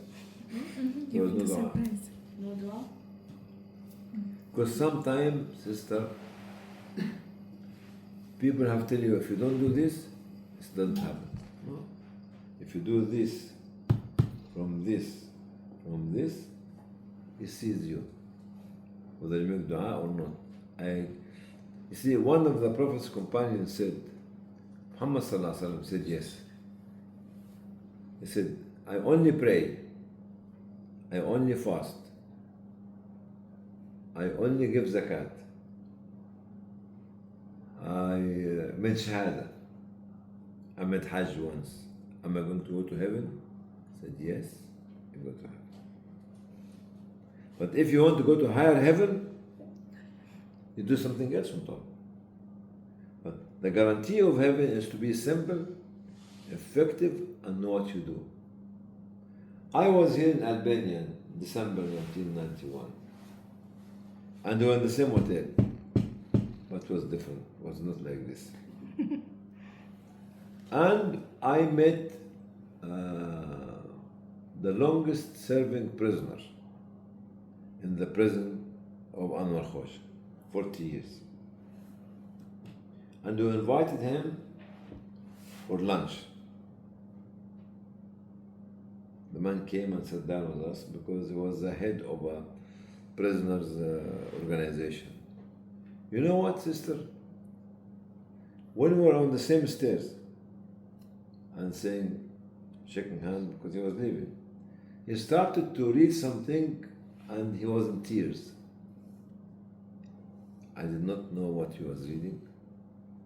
You There was want the no dua. surprise. No du'a? Because sometimes, sister, people have to tell you, if you don't do this, it doesn't happen. No. If you do this, from this, he sees you, whether you make dua or not. You see, one of the Prophet's companions said, Muhammad sallallahu alaihi wasallam said yes. He said, I only pray, I only fast, I only give zakat, I made shahada, I made hajj once. Am I going to go to heaven? I said yes, you go to heaven. But if you want to go to higher heaven, you do something else on top. But the guarantee of heaven is to be simple, effective, and know what you do. I was here in Albania in December 1991, and we were in the same hotel, but it was different. It was not like this. And I met the longest serving prisoner in the prison of Anwar Khosh, 40 years. And we invited him for lunch. The man came and sat down with us because he was the head of a prisoners' organization. You know what, sister? When we were on the same stairs and shaking hands because he was leaving, he started to read something and he was in tears. I did not know what he was reading.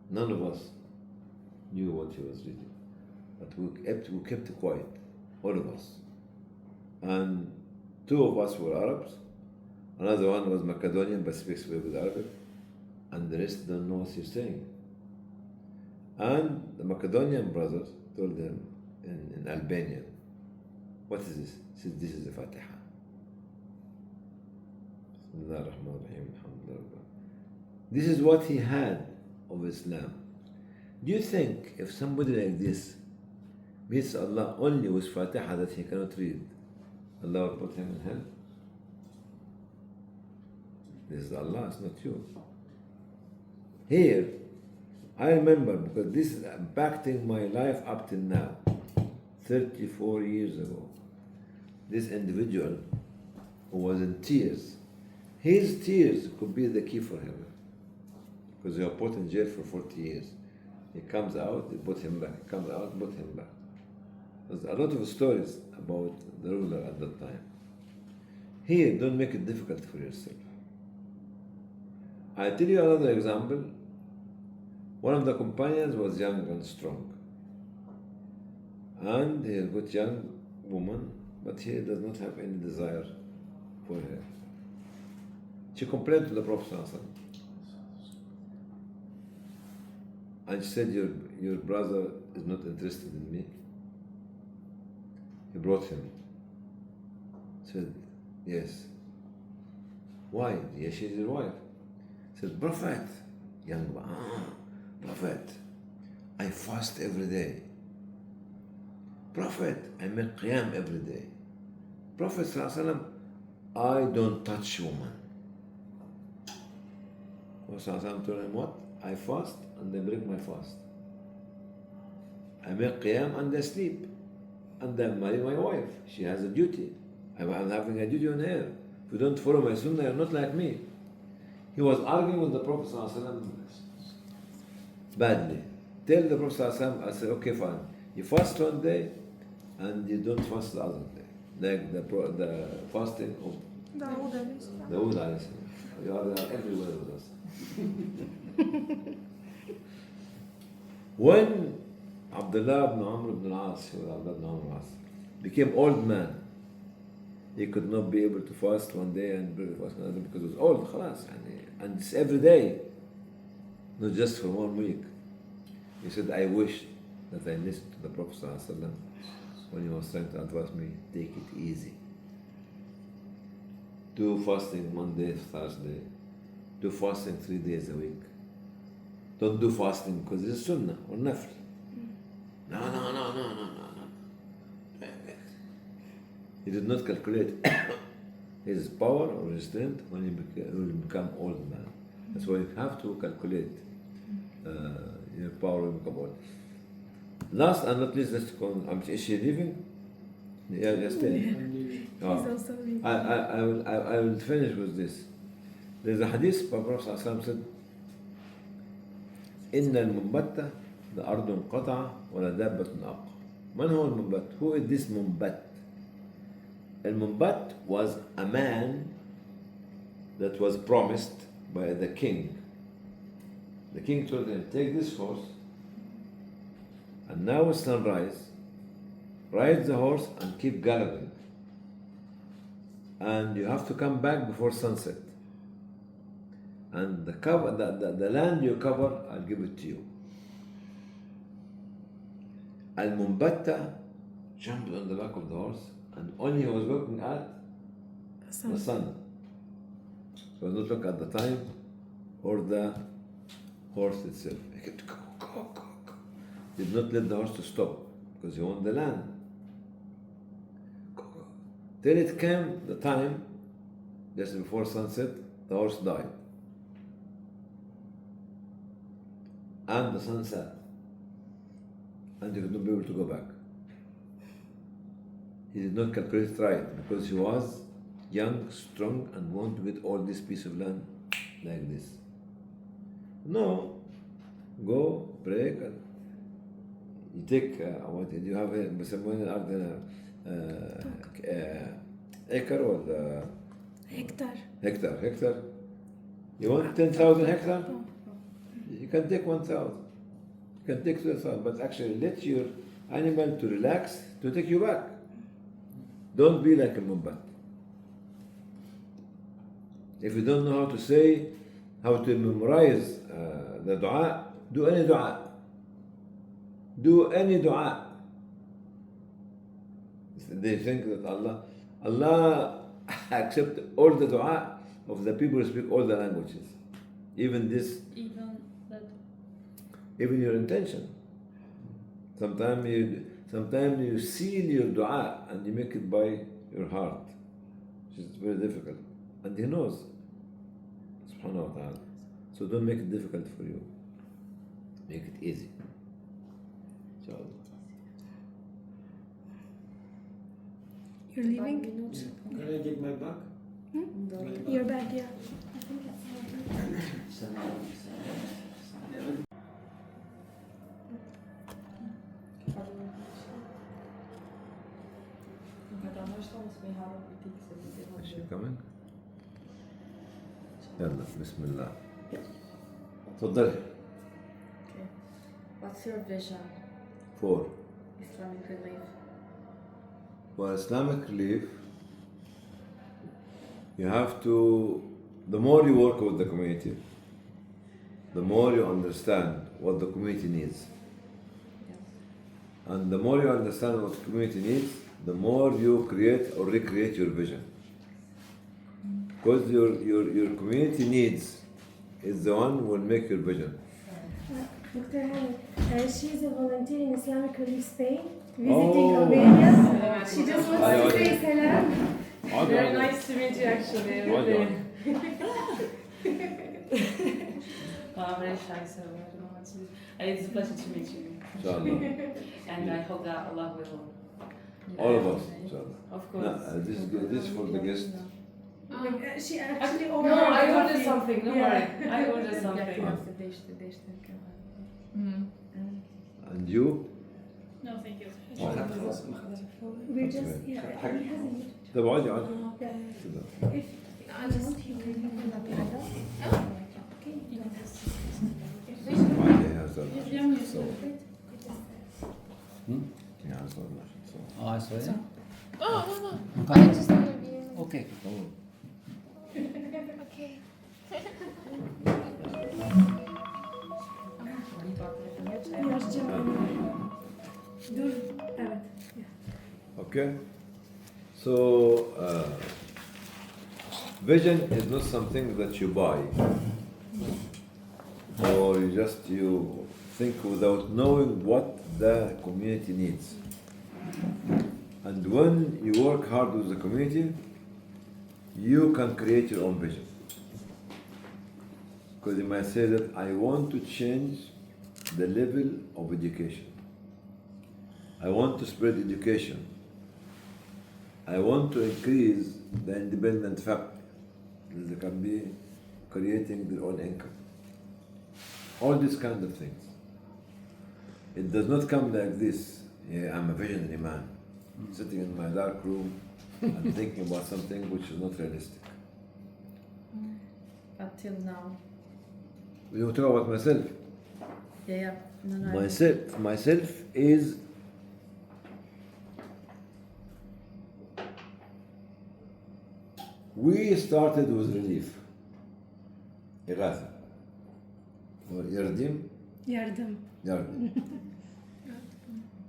None of us knew what he was reading. But we kept quiet, all of us. And two of us were Arabs. Another one was Macedonian but speaks very good Arabic. And the rest don't know what he's saying. And the Macedonian brothers told them in Albanian, what is this? He said, this is the Fatiha. This is what he had of Islam. Do you think if somebody like this meets Allah only with Fatiha that he cannot read, Allah will put him in hell? This is Allah, it's not you. Here, I remember, because this is impacting my life up till now, 34 years ago. This individual who was in tears, his tears could be the key for heaven. Because he was put in jail for 40 years. He comes out, they put him back. He comes out, put him back. There's a lot of stories about the ruler at that time. Here, don't make it difficult for yourself. I'll tell you another example. One of the companions was young and strong. And he got a young woman, but he does not have any desire for her. She complained to the Prophet ﷺ. And she said, your brother is not interested in me. He brought him. Said, yes. Why? Yes, she's your wife. Said, Prophet, young man, Prophet, I fast every day. Prophet, I make qiyam every day. Prophet ﷺ, I don't touch woman. Prophet ﷺ told him what? I fast and I break my fast. I make qiyam and I sleep. And I marry my wife. She has a duty. I'm having a duty on her. If you don't follow my sunnah, you're not like me. He was arguing with the Prophet ﷺ badly. Tell the Prophet ﷺ, I said, okay, fine. You fast one day and you don't fast the other day. Like the fasting of Dawood alayhi salam. Dawood alayhi salam. You are everywhere with us. When Abdullah ibn Amr ibn al-As, became old man, he could not be able to fast one day and break the fast another because he was old, khalas. And it's every day, not just for 1 week. He said, I wish that I listened to the Prophet ﷺ when he was trying to advise me, take it easy. Do fasting Monday to Thursday. Do fasting 3 days a week. Don't do fasting because it's sunnah or nafl. No. He did not calculate his power or his strength when he will become old man. That's why you have to calculate your power when you become old. Last and not least, let's go. Is she leaving? Yeah, just stay. He's also leaving. I will finish with this. There's a hadith by Prophet ﷺ said, إن المنبت لأرض انقطع ولا دابة أبقى. من هو المنبت? Who is this منبت? المنبت was a man that was promised by the king. The king told him, take this horse, and now it's sunrise, ride the horse and keep galloping. And you have to come back before sunset. And the land you cover, I'll give it to you. Al-Mumbatta jumped on the back of the horse, and only he was looking at the sun. He was not looking at the time or the horse itself. He kept go. Did not let the horse to stop because he wanted the land. Go. Till it came the time, just before sunset, the horse died. And the sun set. And he could not be able to go back. He did not calculate right because he was young, strong, and wanted to get all this piece of land like this. No, go, break, and you take what did you have بسموه الأرض acre or hectare. You want 10,000 hectare? You can take 1,000. You can take 2,000, but actually let your animal to relax to take you back. Don't be like a mumbat. If you don't know how to say, how to memorize the dua, do any dua. Do any dua. They think that Allah accepts all the dua of the people who speak all the languages. Even your intention. Sometimes you seal your dua and you make it by your heart, which is very difficult. And He knows, subhanahu wa ta'ala. So don't make it difficult for you. Make it easy. Inshallah. You're leaving? Can I get my bag? Your bag, yeah. Is she coming? يلا بسم الله. تفضلي. Okay. What's your vision For Islamic Relief? For Islamic Relief, you have to, the more you work with the community, the more you understand what the community needs. Yes. And the more you understand what the community needs, the more you create or recreate your vision. Because your community needs is the one who will make your vision. Dr. Hani, she's a volunteer in Islamic Relief Spain, visiting Albania. She just wants to say salam. Very nice to meet you actually. I'm very shy, so I don't know what to do. It's a pleasure to meet you. Inshallah. And I hope that Allah will. All of us, inshallah. Of course. No, this is good. This is for the guest. She actually ordered No, I coffee. ordered something, don't worry. I ordered something. And you? No, thank you. We're just, yeah, he hasn't. طب اقعدي اقعدي. If I just you can I saw Oh, no. I just want to be. Okay. Okay. Dur, evet. Okay? So, vision is not something that you buy or you think without knowing what the community needs. And when you work hard with the community, you can create your own vision. Because you might say that I want to change the level of education. I want to spread education. I want to increase the independent family. They can be creating their own income. All these kind of things. It does not come like this. Yeah, I'm a visionary man, sitting in my dark room and thinking about something which is not realistic. Until now. We will talk about myself. Yeah. No, Myself is we started with relief. إغاثة. Or يردم. Yardım.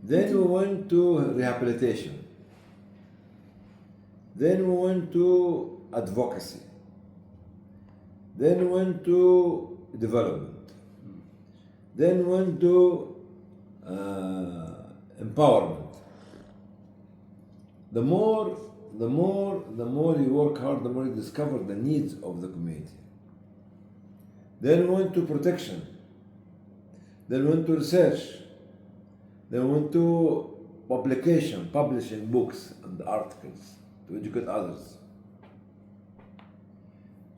Then we went to rehabilitation. Then we went to advocacy. Then we went to development. Then we went to empowerment. The more you work hard, the more you discover the needs of the community. Then we went to protection. Then we went to research. Then we went to publishing books and articles to educate others.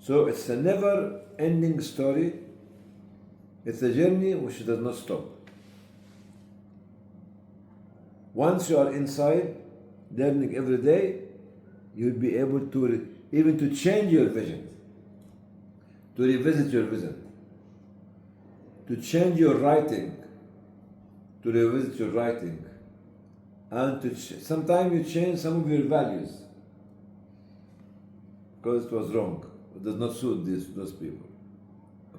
So it's a never-ending story. It's a journey which does not stop. Once you are inside, learning every day, you'll be able to even to change your vision, to revisit your vision, to change your writing, to revisit your writing, and to sometimes you change some of your values because it was wrong. It does not suit those people.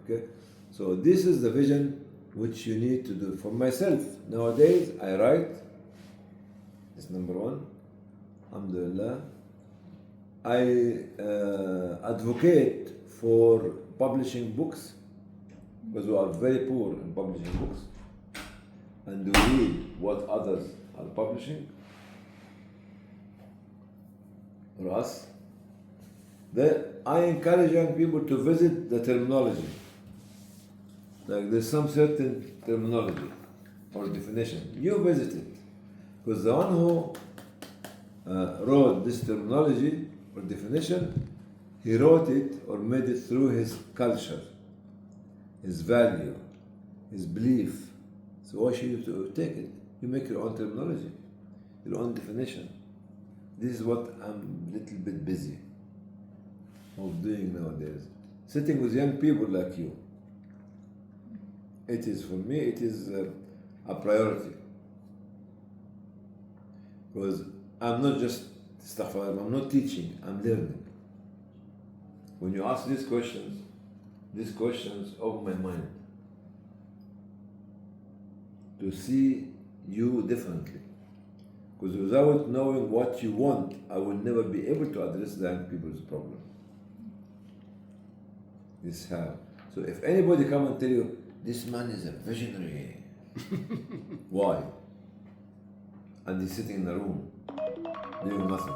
Okay, so this is the vision which you need to do. For myself, nowadays I write. It's number one. Alhamdulillah. I advocate for publishing books because we are very poor in publishing books and we read what others are publishing or us. Then I encourage young people to visit the terminology. Like there's some certain terminology or definition. You visit it because the one who wrote this terminology or definition, he wrote it or made it through his culture, his value, his belief. So why should you take it? You make your own terminology, your own definition. This is what I'm a little bit busy of doing nowadays. Sitting with young people like you. It is, for me, it is a priority. Because I'm not just stuff, I'm not teaching, I'm learning. When you ask these questions open my mind to see you differently. Because without knowing what you want, I will never be able to address the young people's problem. This is how. So if anybody come and tell you, this man is a visionary, why? And he's sitting in a room, doing nothing.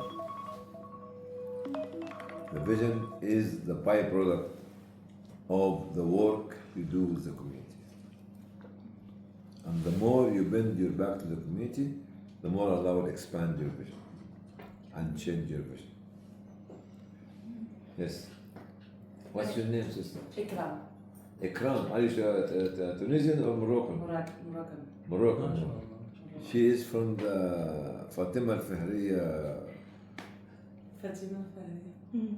The vision is the byproduct of the work you do with the community. And the more you bend your back to the community, the more Allah will expand your vision and change your vision. Yes. What's your name, sister? Ikram. Ikram. Are you Tunisian or Moroccan? Moroccan. She is from the Fatima al-Fihriya. Fatima al-Fihriya.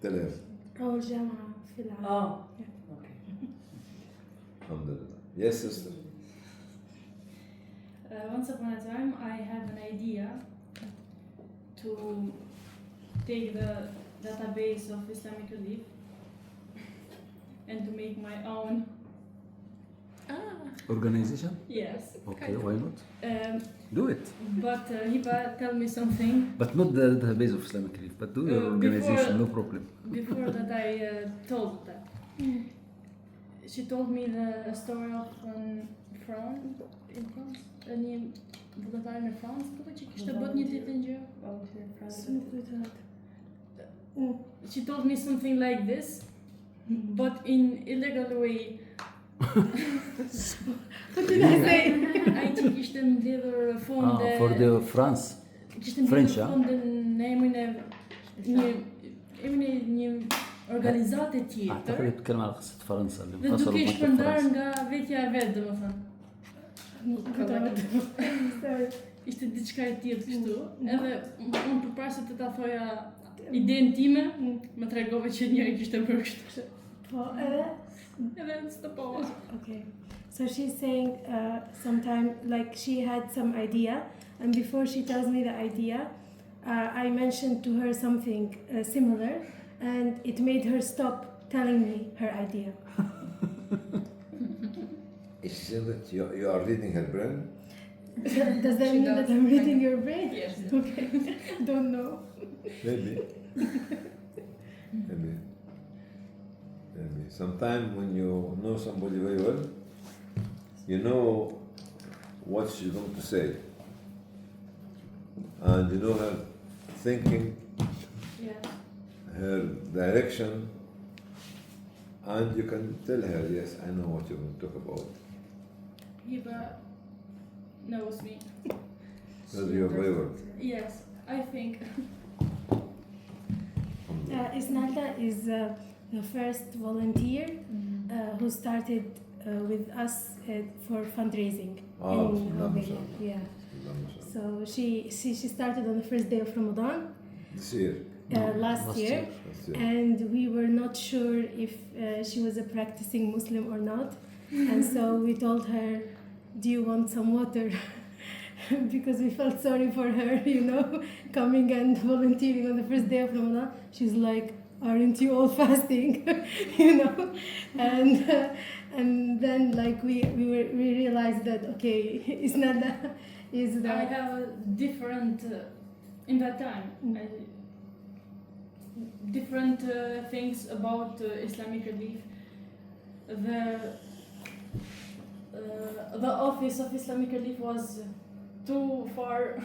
Tell her. أول جامعة في العالم. Oh. Okay. Alhamdulillah. Yes, sister. Once upon a time, I had an idea to take the database of Islamic Relief and to make my own Organization? Yes. Okay, why not? Um, Do it. but Hiba, tell me something. But not the base of Islamic Relief, but do your organization, no problem. Before that, I told that. She told me the story of France, in France, një vullnetar në Francë, po që kishte bërë një ditë në gjë. She told me something like this, but in illegal way. What did I say? Ai që kishte mbledhur fonde. For the France. Kishte French, mbledhur fonde në emrin e një organizate tjetër. أعتقد بتكلم على قصة فرنسا اللي Dhe انفصلوا duke بمكتب shpërndar فرنسا. nga vetja e vet, domethënë. Ishte diçka e tillë kështu. Edhe unë përpara se të ta thoja idenë time, më tregove që njëri kishte bërë kështu. Po, Edhe stopova. okay. So she's saying sometime like she had some idea, and before she tells me the idea, I mentioned to her something similar, and it made her stop telling me her idea. She said that you are reading her brain. Does that mean that I'm reading your brain? Yes. Okay. Don't know. Maybe. Maybe. Sometimes when you know somebody very well, you know what she's going to say. And you know her thinking, Yeah. her direction, and you can tell her, yes, I know what you're going to talk about. Hiba knows me. Because you're very well. Yes, I think. Isnalda is the first volunteer who started with us for fundraising in Albania. Yeah. So she started on the first day of Ramadan. This year. Last year, and we were not sure if she was a practicing Muslim or not, and so we told her, do you want some water? Because we felt sorry for her, you know, coming and volunteering on the first day of Ramadan. She's like, aren't you all fasting? You know, and then like we realized that okay, it's not that is I that have a different in that time. Different things about Islamic Relief. The office of Islamic Relief was too far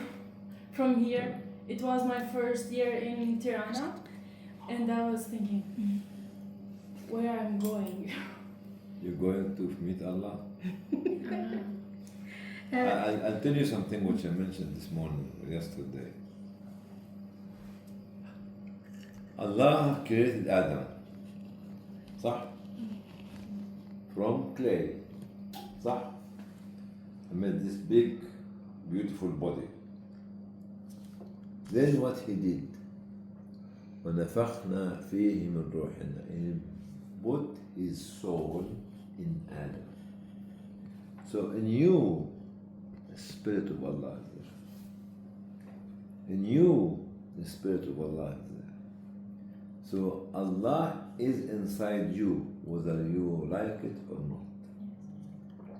from here. It was my first year in Tirana, and I was thinking, where I'm going. You're going to meet Allah? I'll tell you something which I mentioned this morning or yesterday. Allah created Adam, صح? From clay, صح? He made this big, beautiful body. Then what he did? وَنَفَخْنَا فِيهِ مِنْ رُوحِنَا. He put his soul in Adam. So in you, the Spirit of Allah is there. In you, the Spirit of Allah is there. So Allah is inside you, whether you like it or not.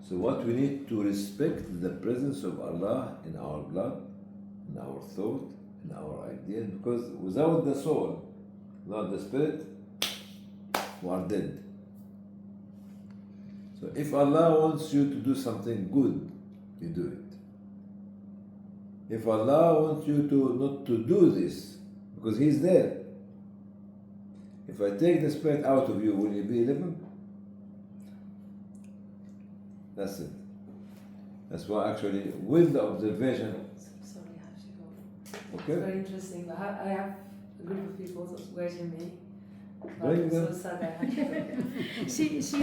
So what we need to respect the presence of Allah in our blood, in our thought, in our ideas, because without the soul, without the spirit, we are dead. So if Allah wants you to do something good, you do it. If Allah wants you to not to do this, because He's there. If I take the spirit out of you, will you be living? That's it. That's why actually with the observation. Sorry, I have to go. Okay. It's very interesting. But I have a group of people that's waiting me. Bring So them. sad I have to go. she's a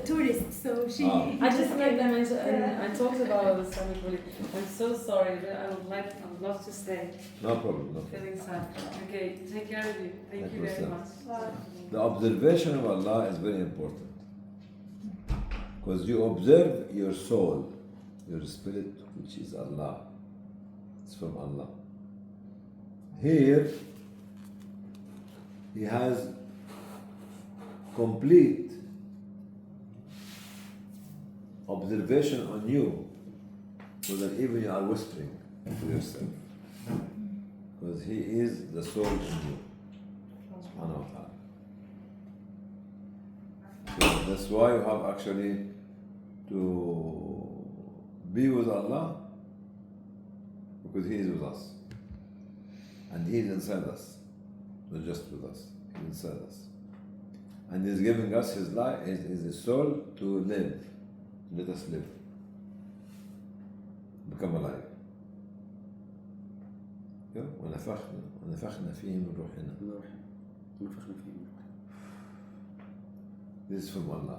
tourist, so she. I just met them and I talked about Islamic Relief. I'm so sorry, but I would love to stay. No problem. No problem. Feeling sad. Okay, take care of you. Thank you very much. The observation of Allah is very important. Because you observe your soul, your spirit, which is Allah. It's from Allah. Here, He has complete observation on you, so that even you are whispering to yourself. Because He is the soul in you. Subhanahu wa ta'ala. So that's why you have actually to be with Allah, because He is with us. And He is inside us, not just with us, He is inside us. And He's giving us His life, His soul to live. Let us live. Become alive. ونفخنا فيه من روحنا. This is from Allah.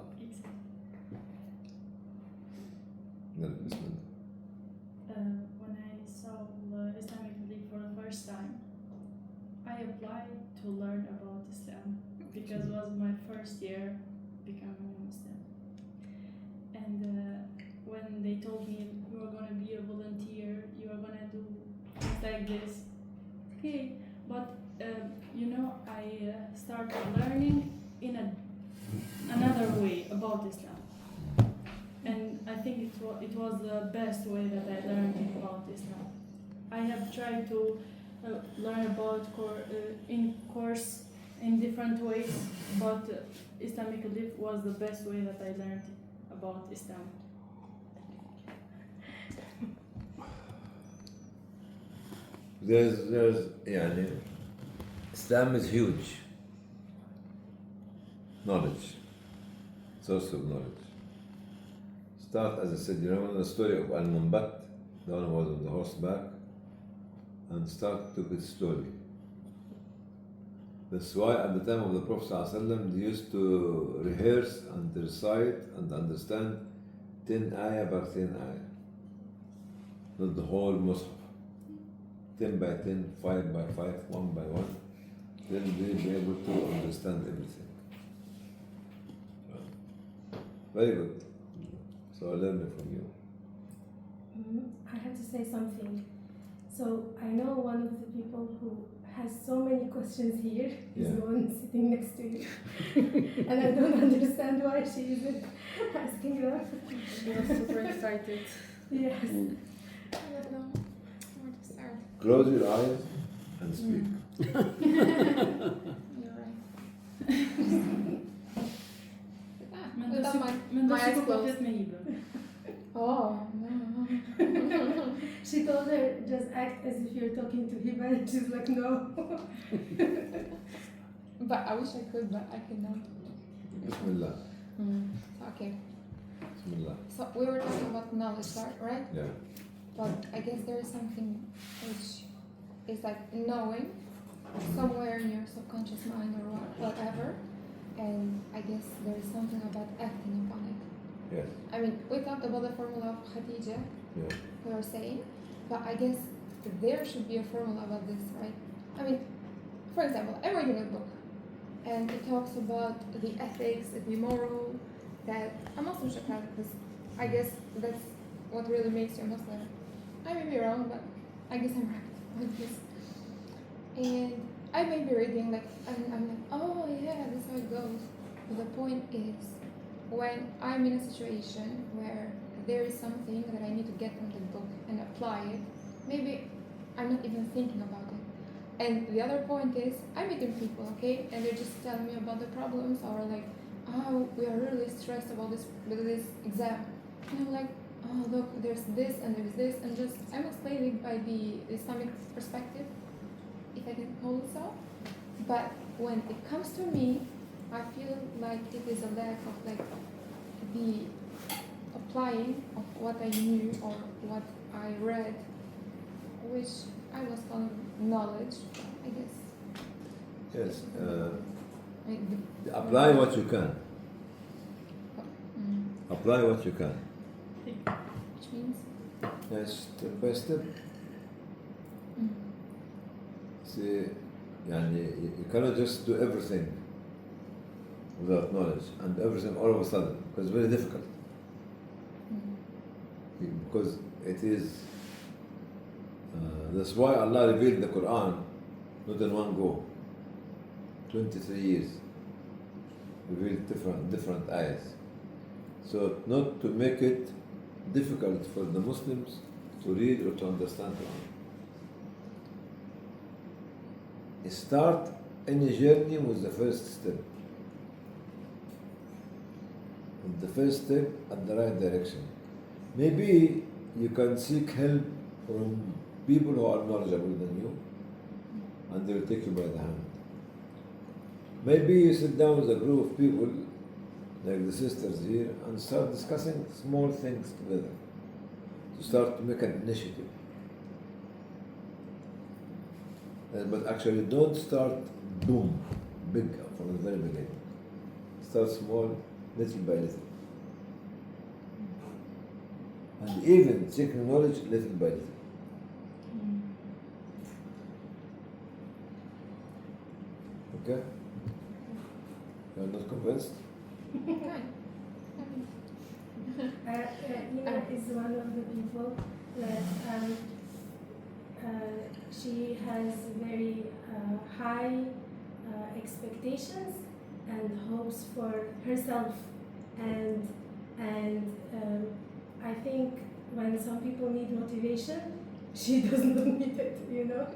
When I saw the Islamic Relief for the first time, I applied to learn about Islam because it was my first year becoming a Muslim. And when they told me you are going to be a volunteer, you are going to do things like this, okay, but I started learning in another way about Islam. And I think it was the best way that I learned about Islam. I have tried to learn about in course in different ways, but Islamic Relief was the best way that I learned about Islam. There's Islam is huge. Knowledge, source of knowledge. Start, as I said, you remember the story of Al-Munbat, the one who was on the horseback, and start took it slowly. That's why at the time of the Prophet ﷺ, they used to rehearse and recite and understand 10 ayah by 10 ayah. Not the whole Mus'haf. 10 by 10, 5 by 5, 1 by 1. Then they'll be able to understand everything. Very good. So I learned from you. I have to say something. So I know one of the people who has so many questions here is the one sitting next to you. And I don't understand why she isn't asking them. She was super excited. Yes. I don't know where to start. Close your eyes and speak. You're right. My eyes closed. Oh, no. She told her, just act as if you're talking to him, and she's like, no. But I wish I could, but I cannot. Bismillah. Okay. Bismillah. So we were talking about knowledge, right? Yeah. But I guess there is something which is like knowing somewhere in your subconscious mind or whatever. And I guess there is something about acting upon it. Yes. I mean, we talked about the formula of Khadija, we were saying, but I guess there should be a formula about this, right? I mean, for example, I'm reading a book, and it talks about the ethics, the moral, that a Muslim should have, because I guess that's what really makes you a Muslim. I may be wrong, but I guess I'm right with this. And I may be reading, like, and I'm like, oh yeah, that's how it goes. But the point is, when I'm in a situation where there is something that I need to get from the book and apply it, maybe I'm not even thinking about it. And the other point is, I'm meeting people, okay, and they're just telling me about the problems, or like, oh, we are really stressed about this exam. And I'm like, oh look, there's this and there's this, and just I'm explaining by the Islamic perspective, if I can call it so. But when it comes to me, I feel like it is a lack of like the applying of what I knew or what I read, which I was calling knowledge, I guess. Yes. Like Apply what you can. Apply what you can. Which means? Yes, step by step. See, you cannot just do everything without knowledge and everything all of a sudden, because it's very difficult. Because it is, that's why Allah revealed the Quran not in one go. 23 years revealed different ayahs. So not to make it difficult for the Muslims to read or to understand Quran. Start any journey with the first step. And the first step at the right direction. Maybe you can seek help from people who are knowledgeable than you, and they will take you by the hand. Maybe you sit down with a group of people, like the sisters here, and start discussing small things together, to start to make an initiative. But actually don't start boom, big from the very beginning. Start small, little by little. And even seeking knowledge little by little. Okay? You are not convinced? Ina is one of the people that she has very high expectations and hopes for herself, and I think when some people need motivation, she doesn't need it, you know.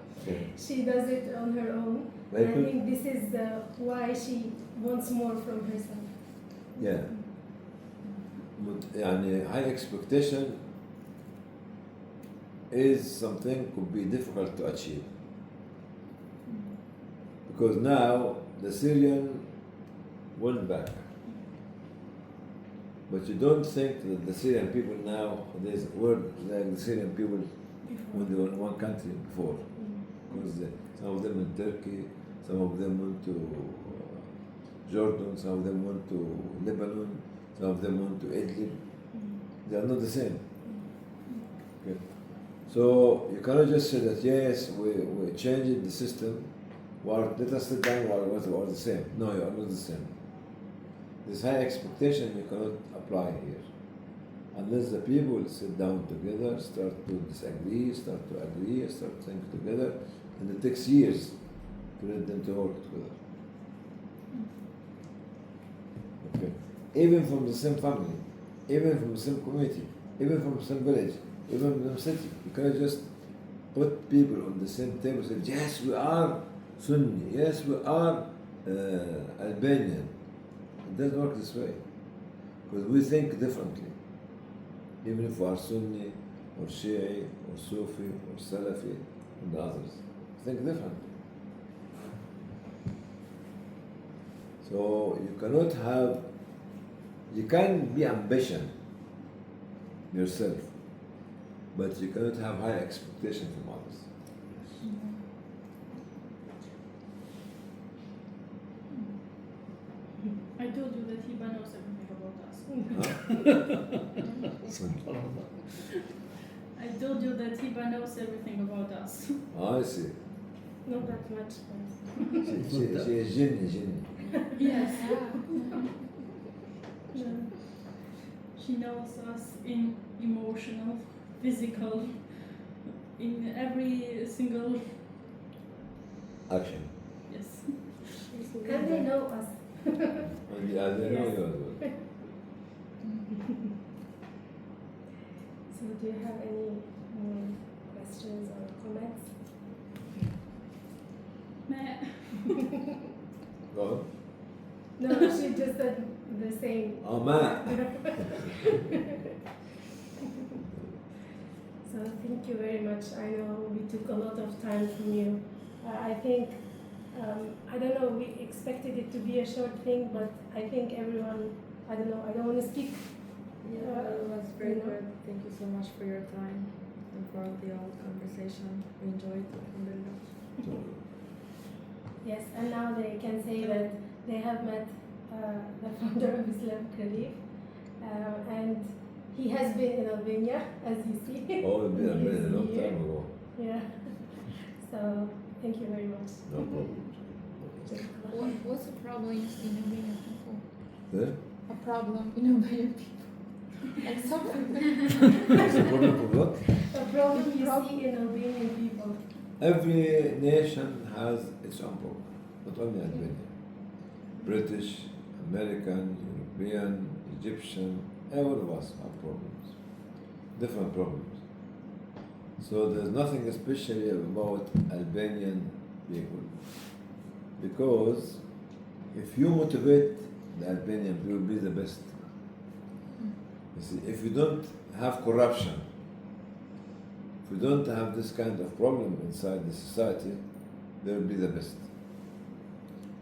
She does it on her own. And I think this is why she wants more from herself. Yeah. يعني high expectation is something could be difficult to achieve. Because now the Syrian went back. But you don't think that the Syrian people nowadays were like the Syrian people when they were in one country before. Because some of them in Turkey, some of them went to Jordan, some of them went to Lebanon, some of them went to Idlib. They are not the same. Okay. So you cannot just say that yes, we changed the system. Let us sit down we are the same. No, you are not the same. This high expectation you cannot apply here. Unless the people sit down together, start to disagree, start to agree, start to think together, and it takes years to let them to work together. Okay. Even from the same family, even from the same community, even from the same village, even from the same city. You cannot just put people on the same table and say, yes, we are Sunni, yes, we are Albanian. It doesn't work this way. Because we think differently. Even if we are Sunni, or Shi'i, or Sufi, or Salafi, and others. Think differently. So you cannot have, you can be ambition yourself, but you cannot have high expectation from others. I told you that Hiba knows everything about us. I told you that Hiba knows everything about us. I see. Not that much, but She is jinni. Yes. She knows us in emotional, physical, in every single. Action. Yes. and they know us. And yeah, they know you as well. So do you have any more questions or comments? Meh. Go on. No, she just said the same. Oh, man. So thank you very much. I know we took a lot of time from you. I think, I don't know, we expected it to be a short thing, but I think everyone, I don't know, I don't want to speak. Yeah, it was very good. Thank you so much for your time and for the whole conversation. We enjoyed it. Alhamdulillah. Yes, and now they can say that they have met the founder of Islamic Relief, and he has been in Albania, as you see. Oh, it's been a He is long here. time ago. Yeah. So thank you very much. No problem. What's the problem in Albanian people? Yeah? A problem in Albanian people. Like something. What's the problem for what? A problem you see in Albanian people. Every nation has its own problem, not only Albania. British, American, European, Egyptian, All of us have problems, different problems. So there's nothing especially about Albanian people, because if you motivate the Albanian, you will be the best. You see, if you don't have corruption, if you don't have this kind of problem inside the society, they will be the best.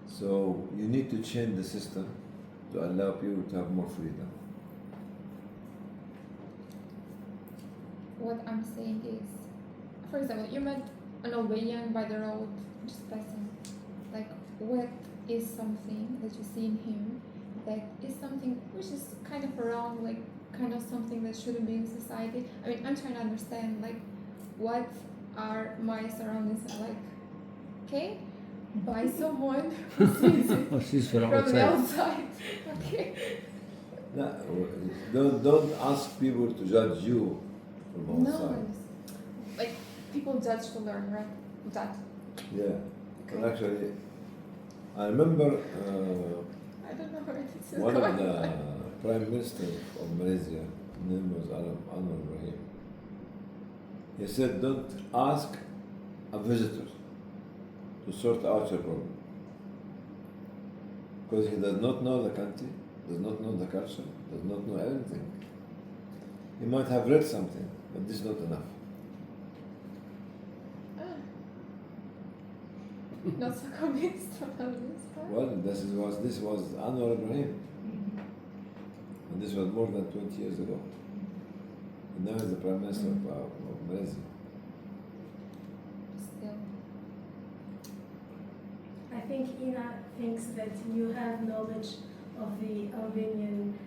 So you need to change the system to allow people to have more freedom. What I'm saying is, for example, you met an Albanian by the road, just passing. Like, what is something that you see in him that is something which is kind of wrong, like kind of something that shouldn't be in society? I mean, I'm trying to understand, like, what are my surroundings like? Okay, by someone who sees it Oh, she's from from the outside. outside. Okay. No, don't ask people to judge you from outside. No, like people judge to learn, right? That. Yeah. Okay. And actually, I remember I don't know where this is one going. of the prime minister of Malaysia, his name was Anwar Ibrahim. He said, don't ask a visitor to sort out your problem. Because he does not know the country, does not know the culture, does not know everything. He might have read something, but this is not enough. Not so convinced about this part. Well, this was Anwar Ibrahim. And this was more than 20 years ago. And now he's the Prime Minister of Malaysia. Still. I think Ina thinks that you have knowledge of the Albanian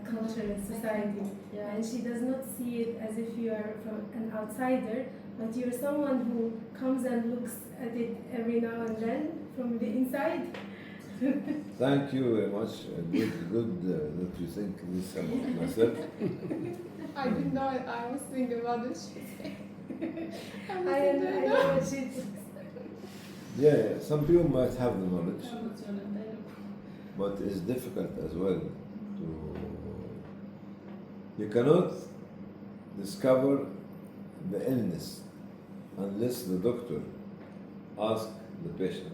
culture and society, Yeah. and she does not see it as if you are from an outsider, but you're someone who comes and looks at it every now and then from the inside. Thank you very much. Good that you think this about myself. I didn't know it. I was thinking about this shit. I I wasn't know what she thinks. Yeah, some people might have the knowledge, but it's difficult as well to. You cannot discover the illness unless the doctor asks the patient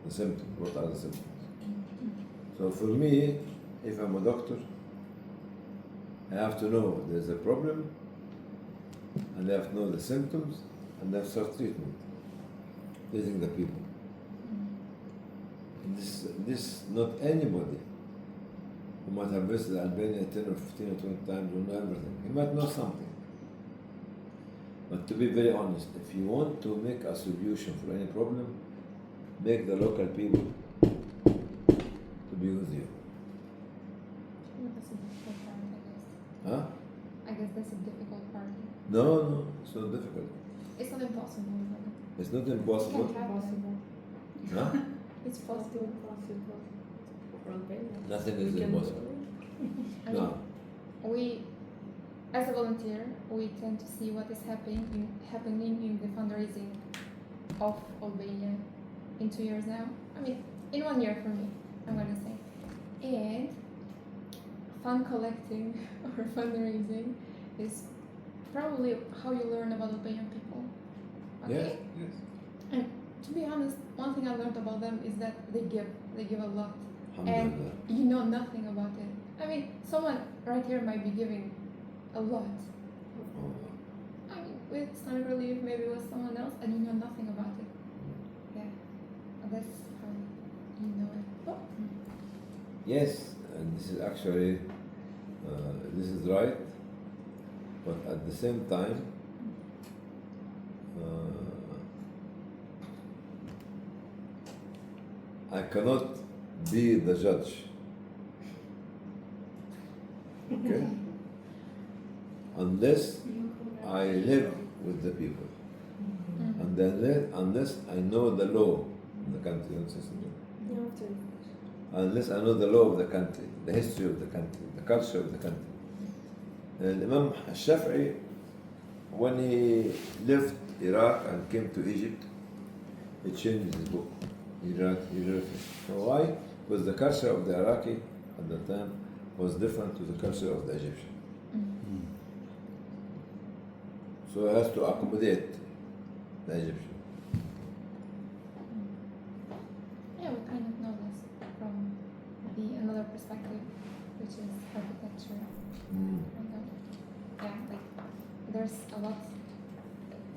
the symptoms. What are the symptoms? So for me, if I'm a doctor, I have to know there's a problem, and I have to know the symptoms, and I have to start treatment, treating the people. This not anybody who might have visited Albania 10 or 15 or 20 times will know everything. He might know something. But to be very honest, if you want to make a solution for any problem, make the local people to be with you. That's a difficult part, I guess. Huh? I guess that's a difficult part. No, it's not difficult. It's not impossible, but It's not it impossible. can happen. Huh? It's possible. Nothing is impossible. I mean, No. we, as a volunteer, we tend to see what is happening in the fundraising of Albania in 2 years now. I mean, in 1 year for me, I'm gonna say. And fund collecting or fundraising is probably how you learn about Albanian people. Okay? Yes. And to be honest, one thing I learned about them is that they give a lot. And Alhamdulillah. you know nothing about it. I mean, someone right here might be giving a lot. I mean, with Islamic Relief, maybe with someone else, and you know nothing about it. Yeah, that's how you know it. Oh. Yes, and this is actually, this is right, but at the same time, I cannot be the judge. Okay? Unless I live with the people. And then unless I know the law in the country, unless I know the law of the country, the history of the country, the culture of the country. And Imam al-Shafi'i, when he left Iraq and came to Egypt, he changed his book. He wrote it. So why? Because the culture of the Iraqi at the time was different to the culture of the Egyptian. Mm. So it has to accommodate the Egyptian. Yeah, we kind of know this from the another perspective, which is architecture. Mm. And, yeah, like there's a lot.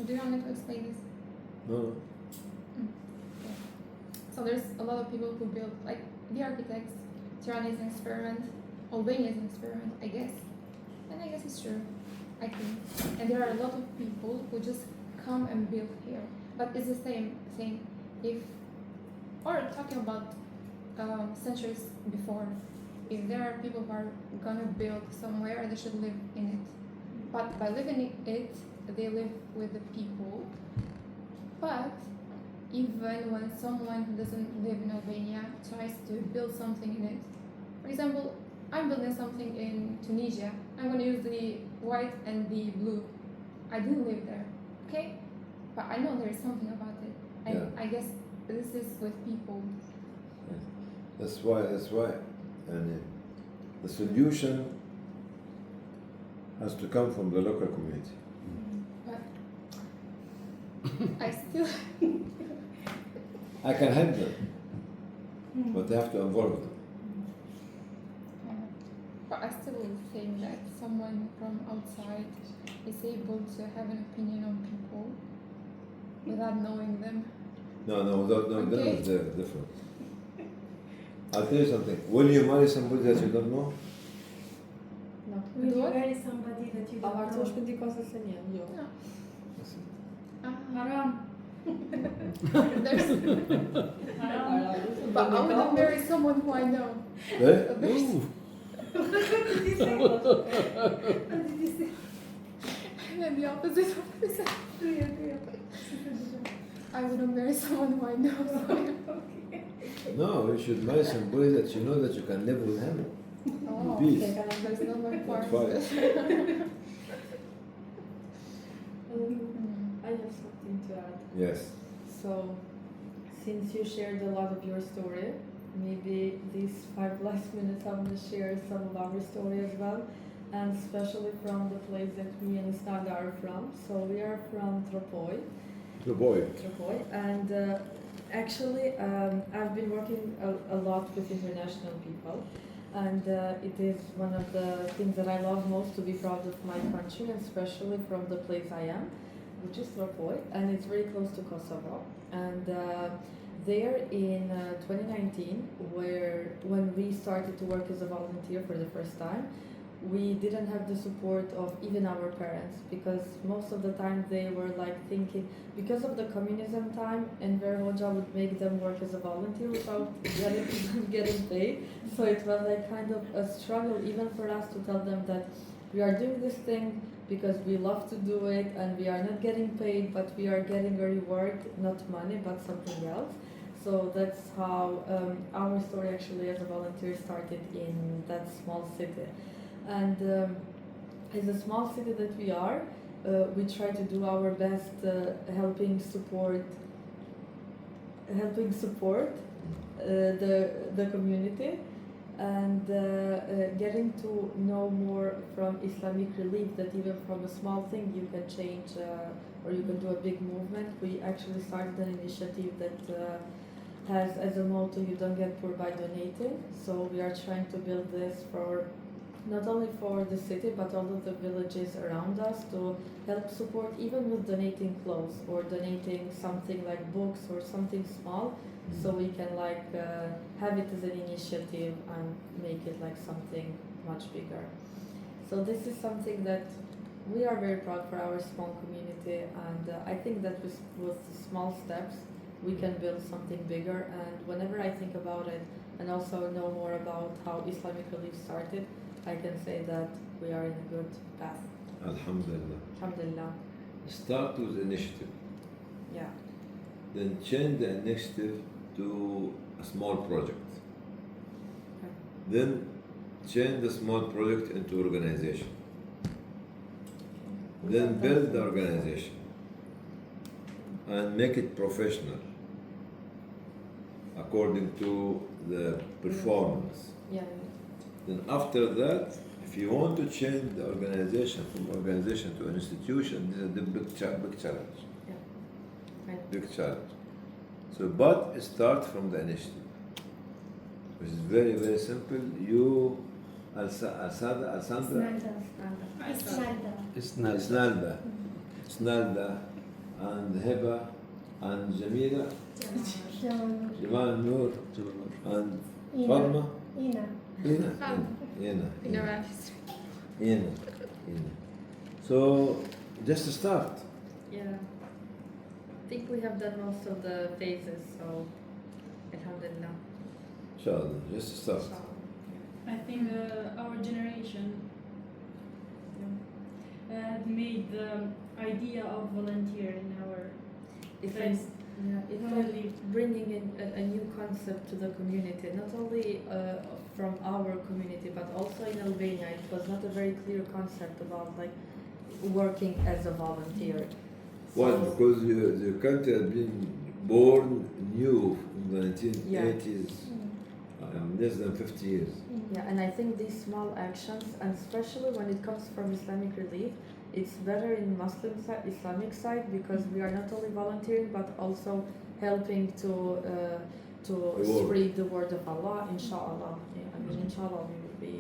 Do you want me to explain this? No. So there's a lot of people who build, like the architects. Tirana is an experiment. Albania is an experiment, I guess. And I guess it's true, I think. And there are a lot of people who just come and build here. But it's the same thing. If, or talking about centuries before, if there are people who are gonna build somewhere, they should live in it. But by living in it, they live with the people. But even when someone who doesn't live in Albania tries to build something in it, for example, I'm building something in Tunisia. I'm going to use the white and the blue. I didn't live there, okay? But I know there's something about it. And Yeah. I guess this is with people. That's why, and the solution has to come from the local community. But I still... I can help them, but they have to involve them. But I still think that someone from outside is able to have an opinion on people without knowing them. No, Okay. that is different. I'll tell you something. Will you marry somebody that you don't know? No. Will you What? marry somebody that you don't Martosh know? këndi kose se njeh, jo. No. Haram. There's, but I wouldn't marry someone who I know. Eh? There's- What did you say? What did you say? And the opposite of this. I wouldn't marry someone who I know. Okay. No, you should marry somebody that you know that you can live with him. Oh, Peace. okay, there's no more Not part of fight. this. I have something to add. Yes. So, since you shared a lot of your story, maybe these 5 last minutes I'm going to share some of our story as well, and especially from the place that me and Snaga are from. So we are from Tropoj, Good boy. and actually I've been working a lot with international people, and it is one of the things that I love most, to be proud of my country, and especially from the place I am, which is Tropoj, and it's very close to Kosovo. And there in 2019, when we started to work as a volunteer for the first time, we didn't have the support of even our parents, because most of the time they were like thinking, because of the communism time, Enver Hoxha would make them work as a volunteer without getting paid. So it was like kind of a struggle even for us to tell them that we are doing this thing because we love to do it and we are not getting paid, but we are getting a reward, not money, but something else. So that's how our story actually as a volunteer started in that small city. And as a small city that we are, we try to do our best helping support the community, and getting to know more from Islamic Relief, that even from a small thing you can change or you can do a big movement. We actually started an initiative that has as a motto, you don't get poor by donating. So we are trying to build this for not only for the city but all of the villages around us, to help support even with donating clothes or donating something like books or something small, so we can like have it as an initiative and make it like something much bigger. So this is something that we are very proud for our small community, and I think that with small steps we can build something bigger. And whenever I think about it and also know more about how Islamic Relief started, I can say that we are in a good path. Alhamdulillah. Alhamdulillah. Start with initiative. Yeah. Then change the initiative to a small project. Okay. Then change the small project into organization. Then build the organization and make it professional according to the performance. Yeah. Then after that, if you want to change the organization from organization to an institution, this is the big challenge. Yeah. Right. Big challenge. So, but start from the initiative, which is very, very simple. You, Alsandra, Isnalda, and Heba, and Jamila, Jamal Noor, and Fatma, Ina. So, just start. Yeah. I think we have done most of the phases, so alhamdulillah. Inshallah, just start. I think our generation had made the idea of volunteer in our It's only bringing in a new concept to the community, not only from our community, but also in Albania. It was not a very clear concept about like working as a volunteer. Why? So- Because the country has been born new in the 1980s, less than 50 years. Yeah, and I think these small actions, and especially when it comes from Islamic Relief, it's better in Islamic side because we are not only volunteering but also helping to spread the word of Allah. Inshallah, I mean, inshallah, we will be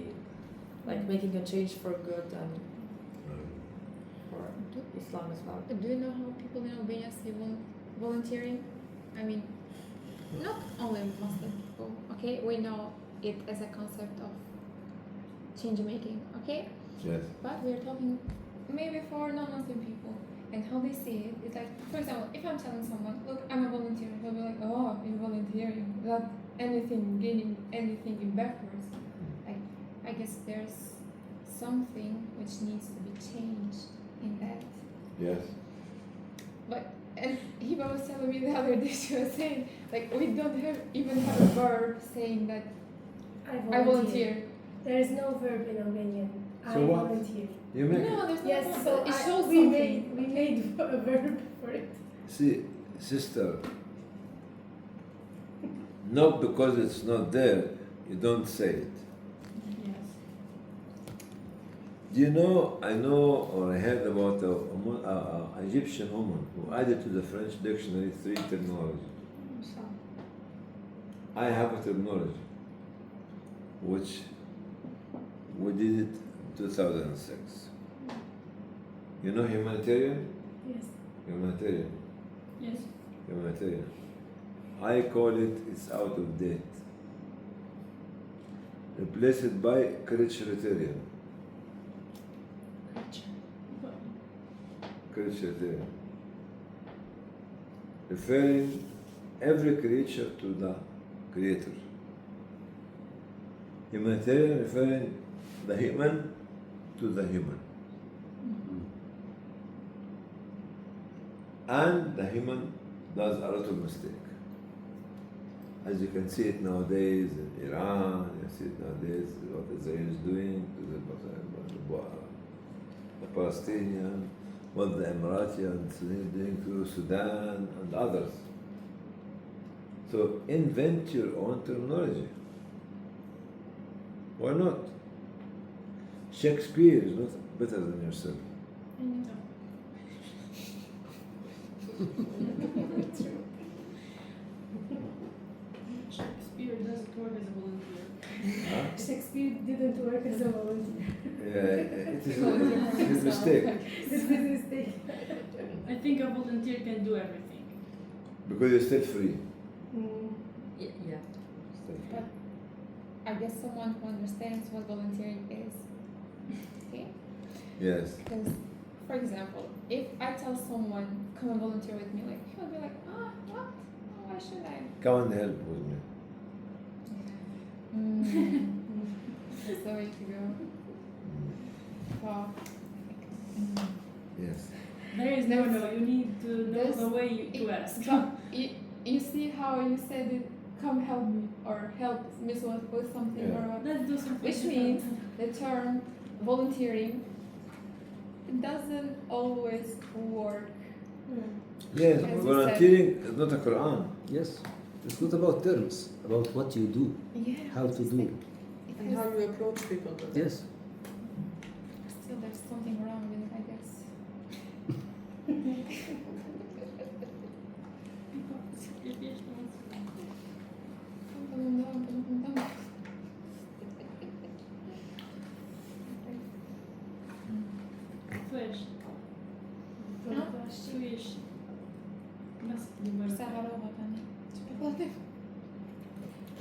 like making a change for good and for Islam as well. Do you know how people in Albania see volunteering? I mean, not only Muslim people, okay? We know it as a concept of change making, okay? Yes. But we're talking maybe for non-Muslim people and how they see it. It's like, for example, if I'm telling someone, look, I'm a volunteer, they'll be like, oh, you're volunteering without anything, gaining anything in backwards. Like, I guess there's something which needs to be changed in that. Yes. But, and Hiba was telling me the other day, she was saying, like, we don't even have a verb saying that I volunteer. There is no verb in Albanian. So I what? volunteer. You make No, there's no Yes, verb. so It shows we something. made a verb for it. See, sister, not because it's not there, you don't say it. yes. Do you know, I know or I heard about an Egyptian woman who added to the French dictionary 3 terminology. I have a terminology which we did it in 2006. You know humanitarian? Yes. Humanitarian. Yes. Humanitarian. I call it, it's out of date. Replace it by creaturitarian. Creaturitarian. Referring every creature to the creator. Humanitarian referring the human to the human. And the human does a lot of mistake. As you can see it nowadays in Iran, you see it nowadays what Israel is doing to the Palestinian, what the Emirati and Sunni is doing to Sudan and others. So invent your own terminology. Why not? Shakespeare is not better than yourself. Shakespeare doesn't work as a volunteer. Huh? Shakespeare didn't work as a volunteer. It is a mistake. This is a mistake. I think a volunteer can do everything. Because you're still free. Yeah. Still free. But I guess someone who understands what volunteering is. Okay? Yes. Because, for example, if I tell someone, come and volunteer with me, like, he'll be like, what? Oh, why should I? Come and help with me. That's the way to go. Wow. Yes. There is no, you need to know There's- the way to ask. But you see how you said it, come help me, or help me with something, Yeah. or what? Let's do something. Which means the term volunteering doesn't always work. Yes, As you volunteering is not a Quran. Yes, it's not about terms, about what you do, Yeah. how to do. And how you approach people with it. Yes. Still, there's something wrong with it, I guess. فاش شويش بس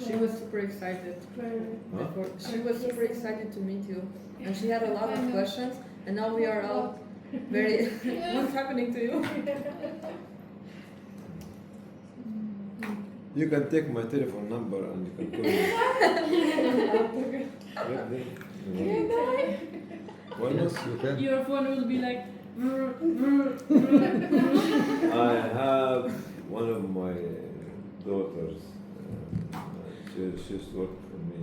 She was super excited. She was super excited to meet you, and she had a lot of questions. And now we are all very. What's happening to you? You can take my telephone number and you can call me. Why not? You can. your phone will be like I have one of my daughters. She's worked for me,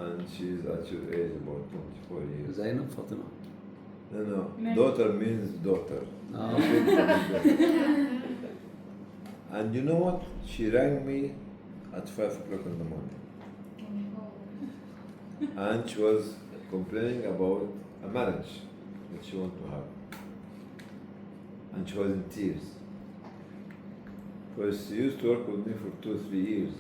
and she's at your age, about 24 years. Zainab Fatima. No, Mary. daughter means daughter. Ah. And you know what? She rang me at 5 o'clock in the morning. And she was complaining about a marriage that she wanted to have. And she was in tears. Because she used to work with me for 2-3 years.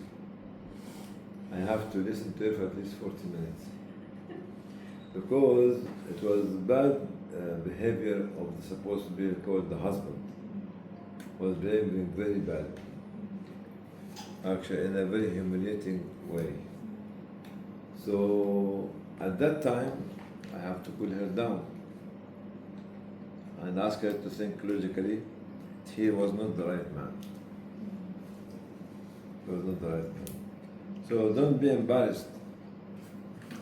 I have to listen to her for at least 40 minutes. Because it was bad behavior of the supposed to be called the husband. Was behaving very bad. Actually, in a very humiliating way. So, at that time, I have to cool her down and ask her to think logically. He was not the right man. He was not the right man. So don't be embarrassed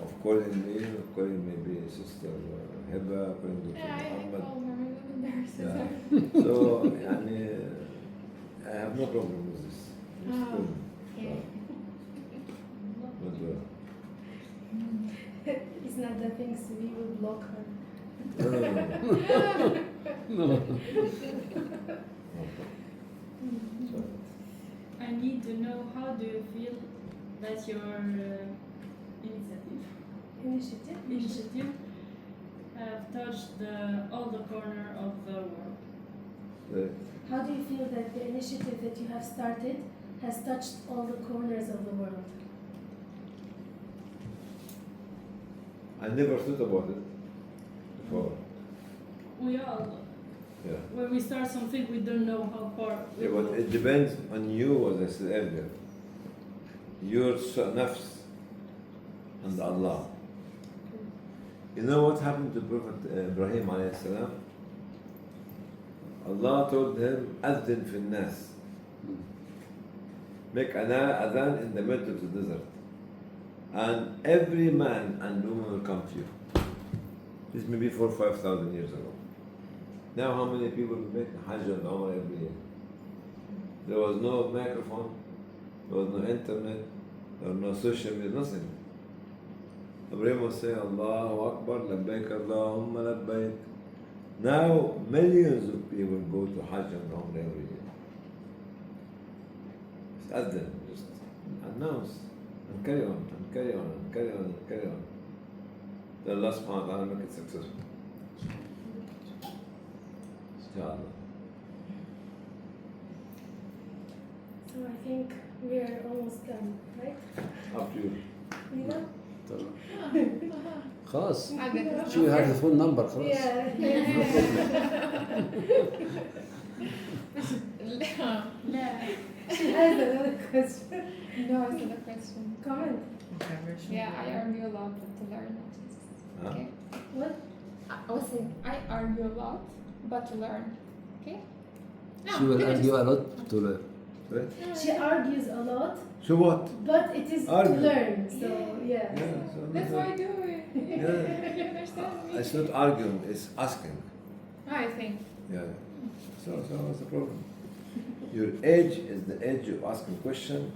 of calling me, or calling maybe Sister Heba, calling Dr. Yeah, I Muhammad. call her. I'm embarrassed. Yeah. So, I have no problem with this. It's Oh, good. okay. But, It's not the things we will block her. no. So, I need to know how do you feel that your initiative have touched all the corner of the world. How do you feel that the initiative that you have started has touched all the corners of the world? I never thought about it before. We all, Yeah. when we start something, we don't know how far. we Yeah, but will. it depends on you, as I said earlier. Your nafs and Allah. You know what happened to Prophet Ibrahim alayhi salam? Allah told him, "Adhin fi nas." Make an adhan in the middle of the desert, and every man and woman will come to you. This may be 4,000 or 5,000 years ago. Now, how many people make Hajj and Umrah every year? There was no microphone, there was no internet, there was no social media, nothing. Ibrahim was saying, Allahu Akbar, Labbaik Allahumma Labbaik. Now, millions of people go to Hajj and Umrah every year. It's adhan, just announce, and carry on, and carry on, and carry on, and carry on. Then Allah subhanahu wa ta'ala make it successful. Inshallah. So I think we are almost done, right? Up to you. You know? خلاص عادة. شو هذا الفون نمبر خلاص. Yeah. لا. She has another question. No, it's not a question. Comment. Yeah, I argue a lot but to learn. Huh? Okay. What? I was saying I argue a lot but to learn. Okay. She will argue a lot to learn. Right? She argues a lot, So what? but it is Argue. to learn. So yeah. Yeah, so That's why I do it. Yeah. You understand me? It's not arguing, it's asking. I think. Yeah. So what's the problem? Your age is the age of asking question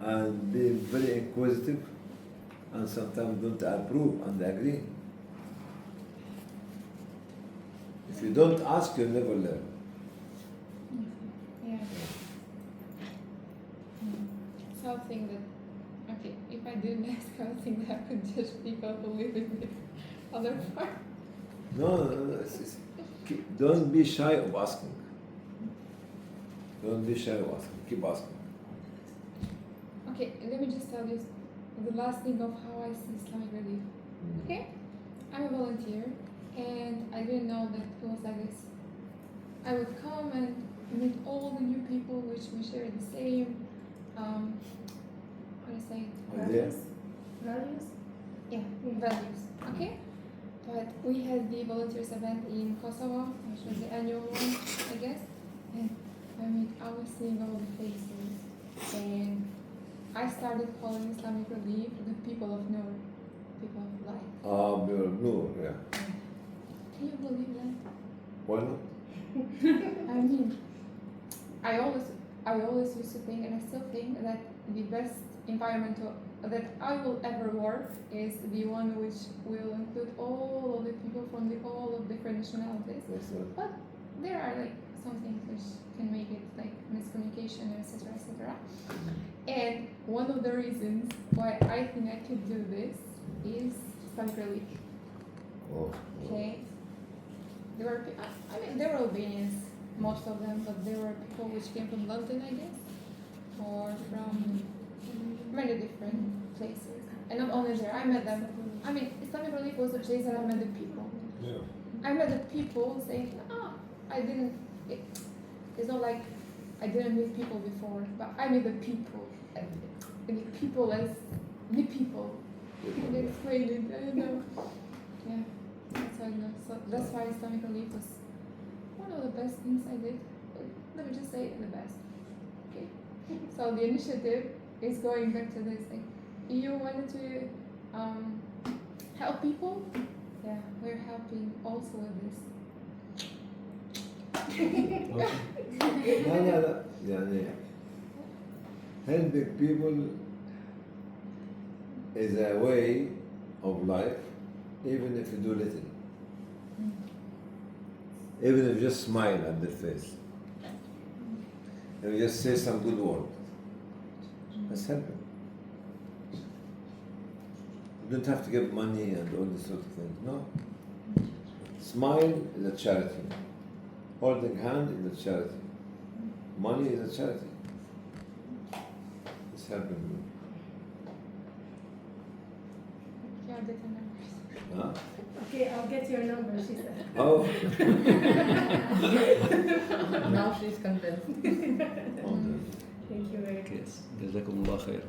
and being very inquisitive and sometimes don't approve and agree. If you don't ask, you'll never learn. Yeah. Something that, okay, if if I didn't ask, I would think that I could judge people who live in the other part. No, don't be shy of asking. Don't be shy of asking. Keep asking. Okay, let me just tell you the last thing of how I see Islamic Relief. Okay? I'm a volunteer, and I didn't know that it was like this. I would come and meet all the new people which we share the same, how do I say it? Ideas? Values? Yeah, values. Okay? But we had the volunteers event in Kosovo, which was the annual one, I guess. And I mean, I was seeing all the faces, and I started calling Islamic Relief the people of Nur, people of light. No, yeah. Can you believe that? Why not? I mean, I always used to think, and I still think, that the best environment that I will ever work is the one which will include all of the people from all of different nationalities. That's right. But there are like some things which can make it like miscommunication, etc., etc. And one of the reasons why I think I could do this is Islamic Relief. Oh. Okay. There were, I mean, there were Albanians, most of them, but there were people which came from London, I guess, or from many different places. And not only there, I met them. I mean, Islamic Relief was a place that I met the people. Yeah. I met the people saying, I didn't, it's not like I didn't meet people before, but I met the people. And the people as the people. I can explain it, I don't know. Yeah. That's how I know. So that's why Islamic Relief was one of the best things I did. Let me just say the best. Okay. So the initiative is going back to this thing. You wanted to help people? Yeah, we're helping also with this. لا يعني helping people is a way of life, even if you do little. Even if you just smile at their face. And you just say some good word. That's helping. You don't have to give money and all this sort of things. No. Smile is a charity. Holding hand is a charity. Money is a charity. It's helping you. Yeah, different numbers. Huh? Okay, I'll get your number, she said. Oh. Now she's convinced. Thank you very much. Yes. جزاكم الله خير.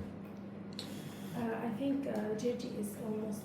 I think Gigi is almost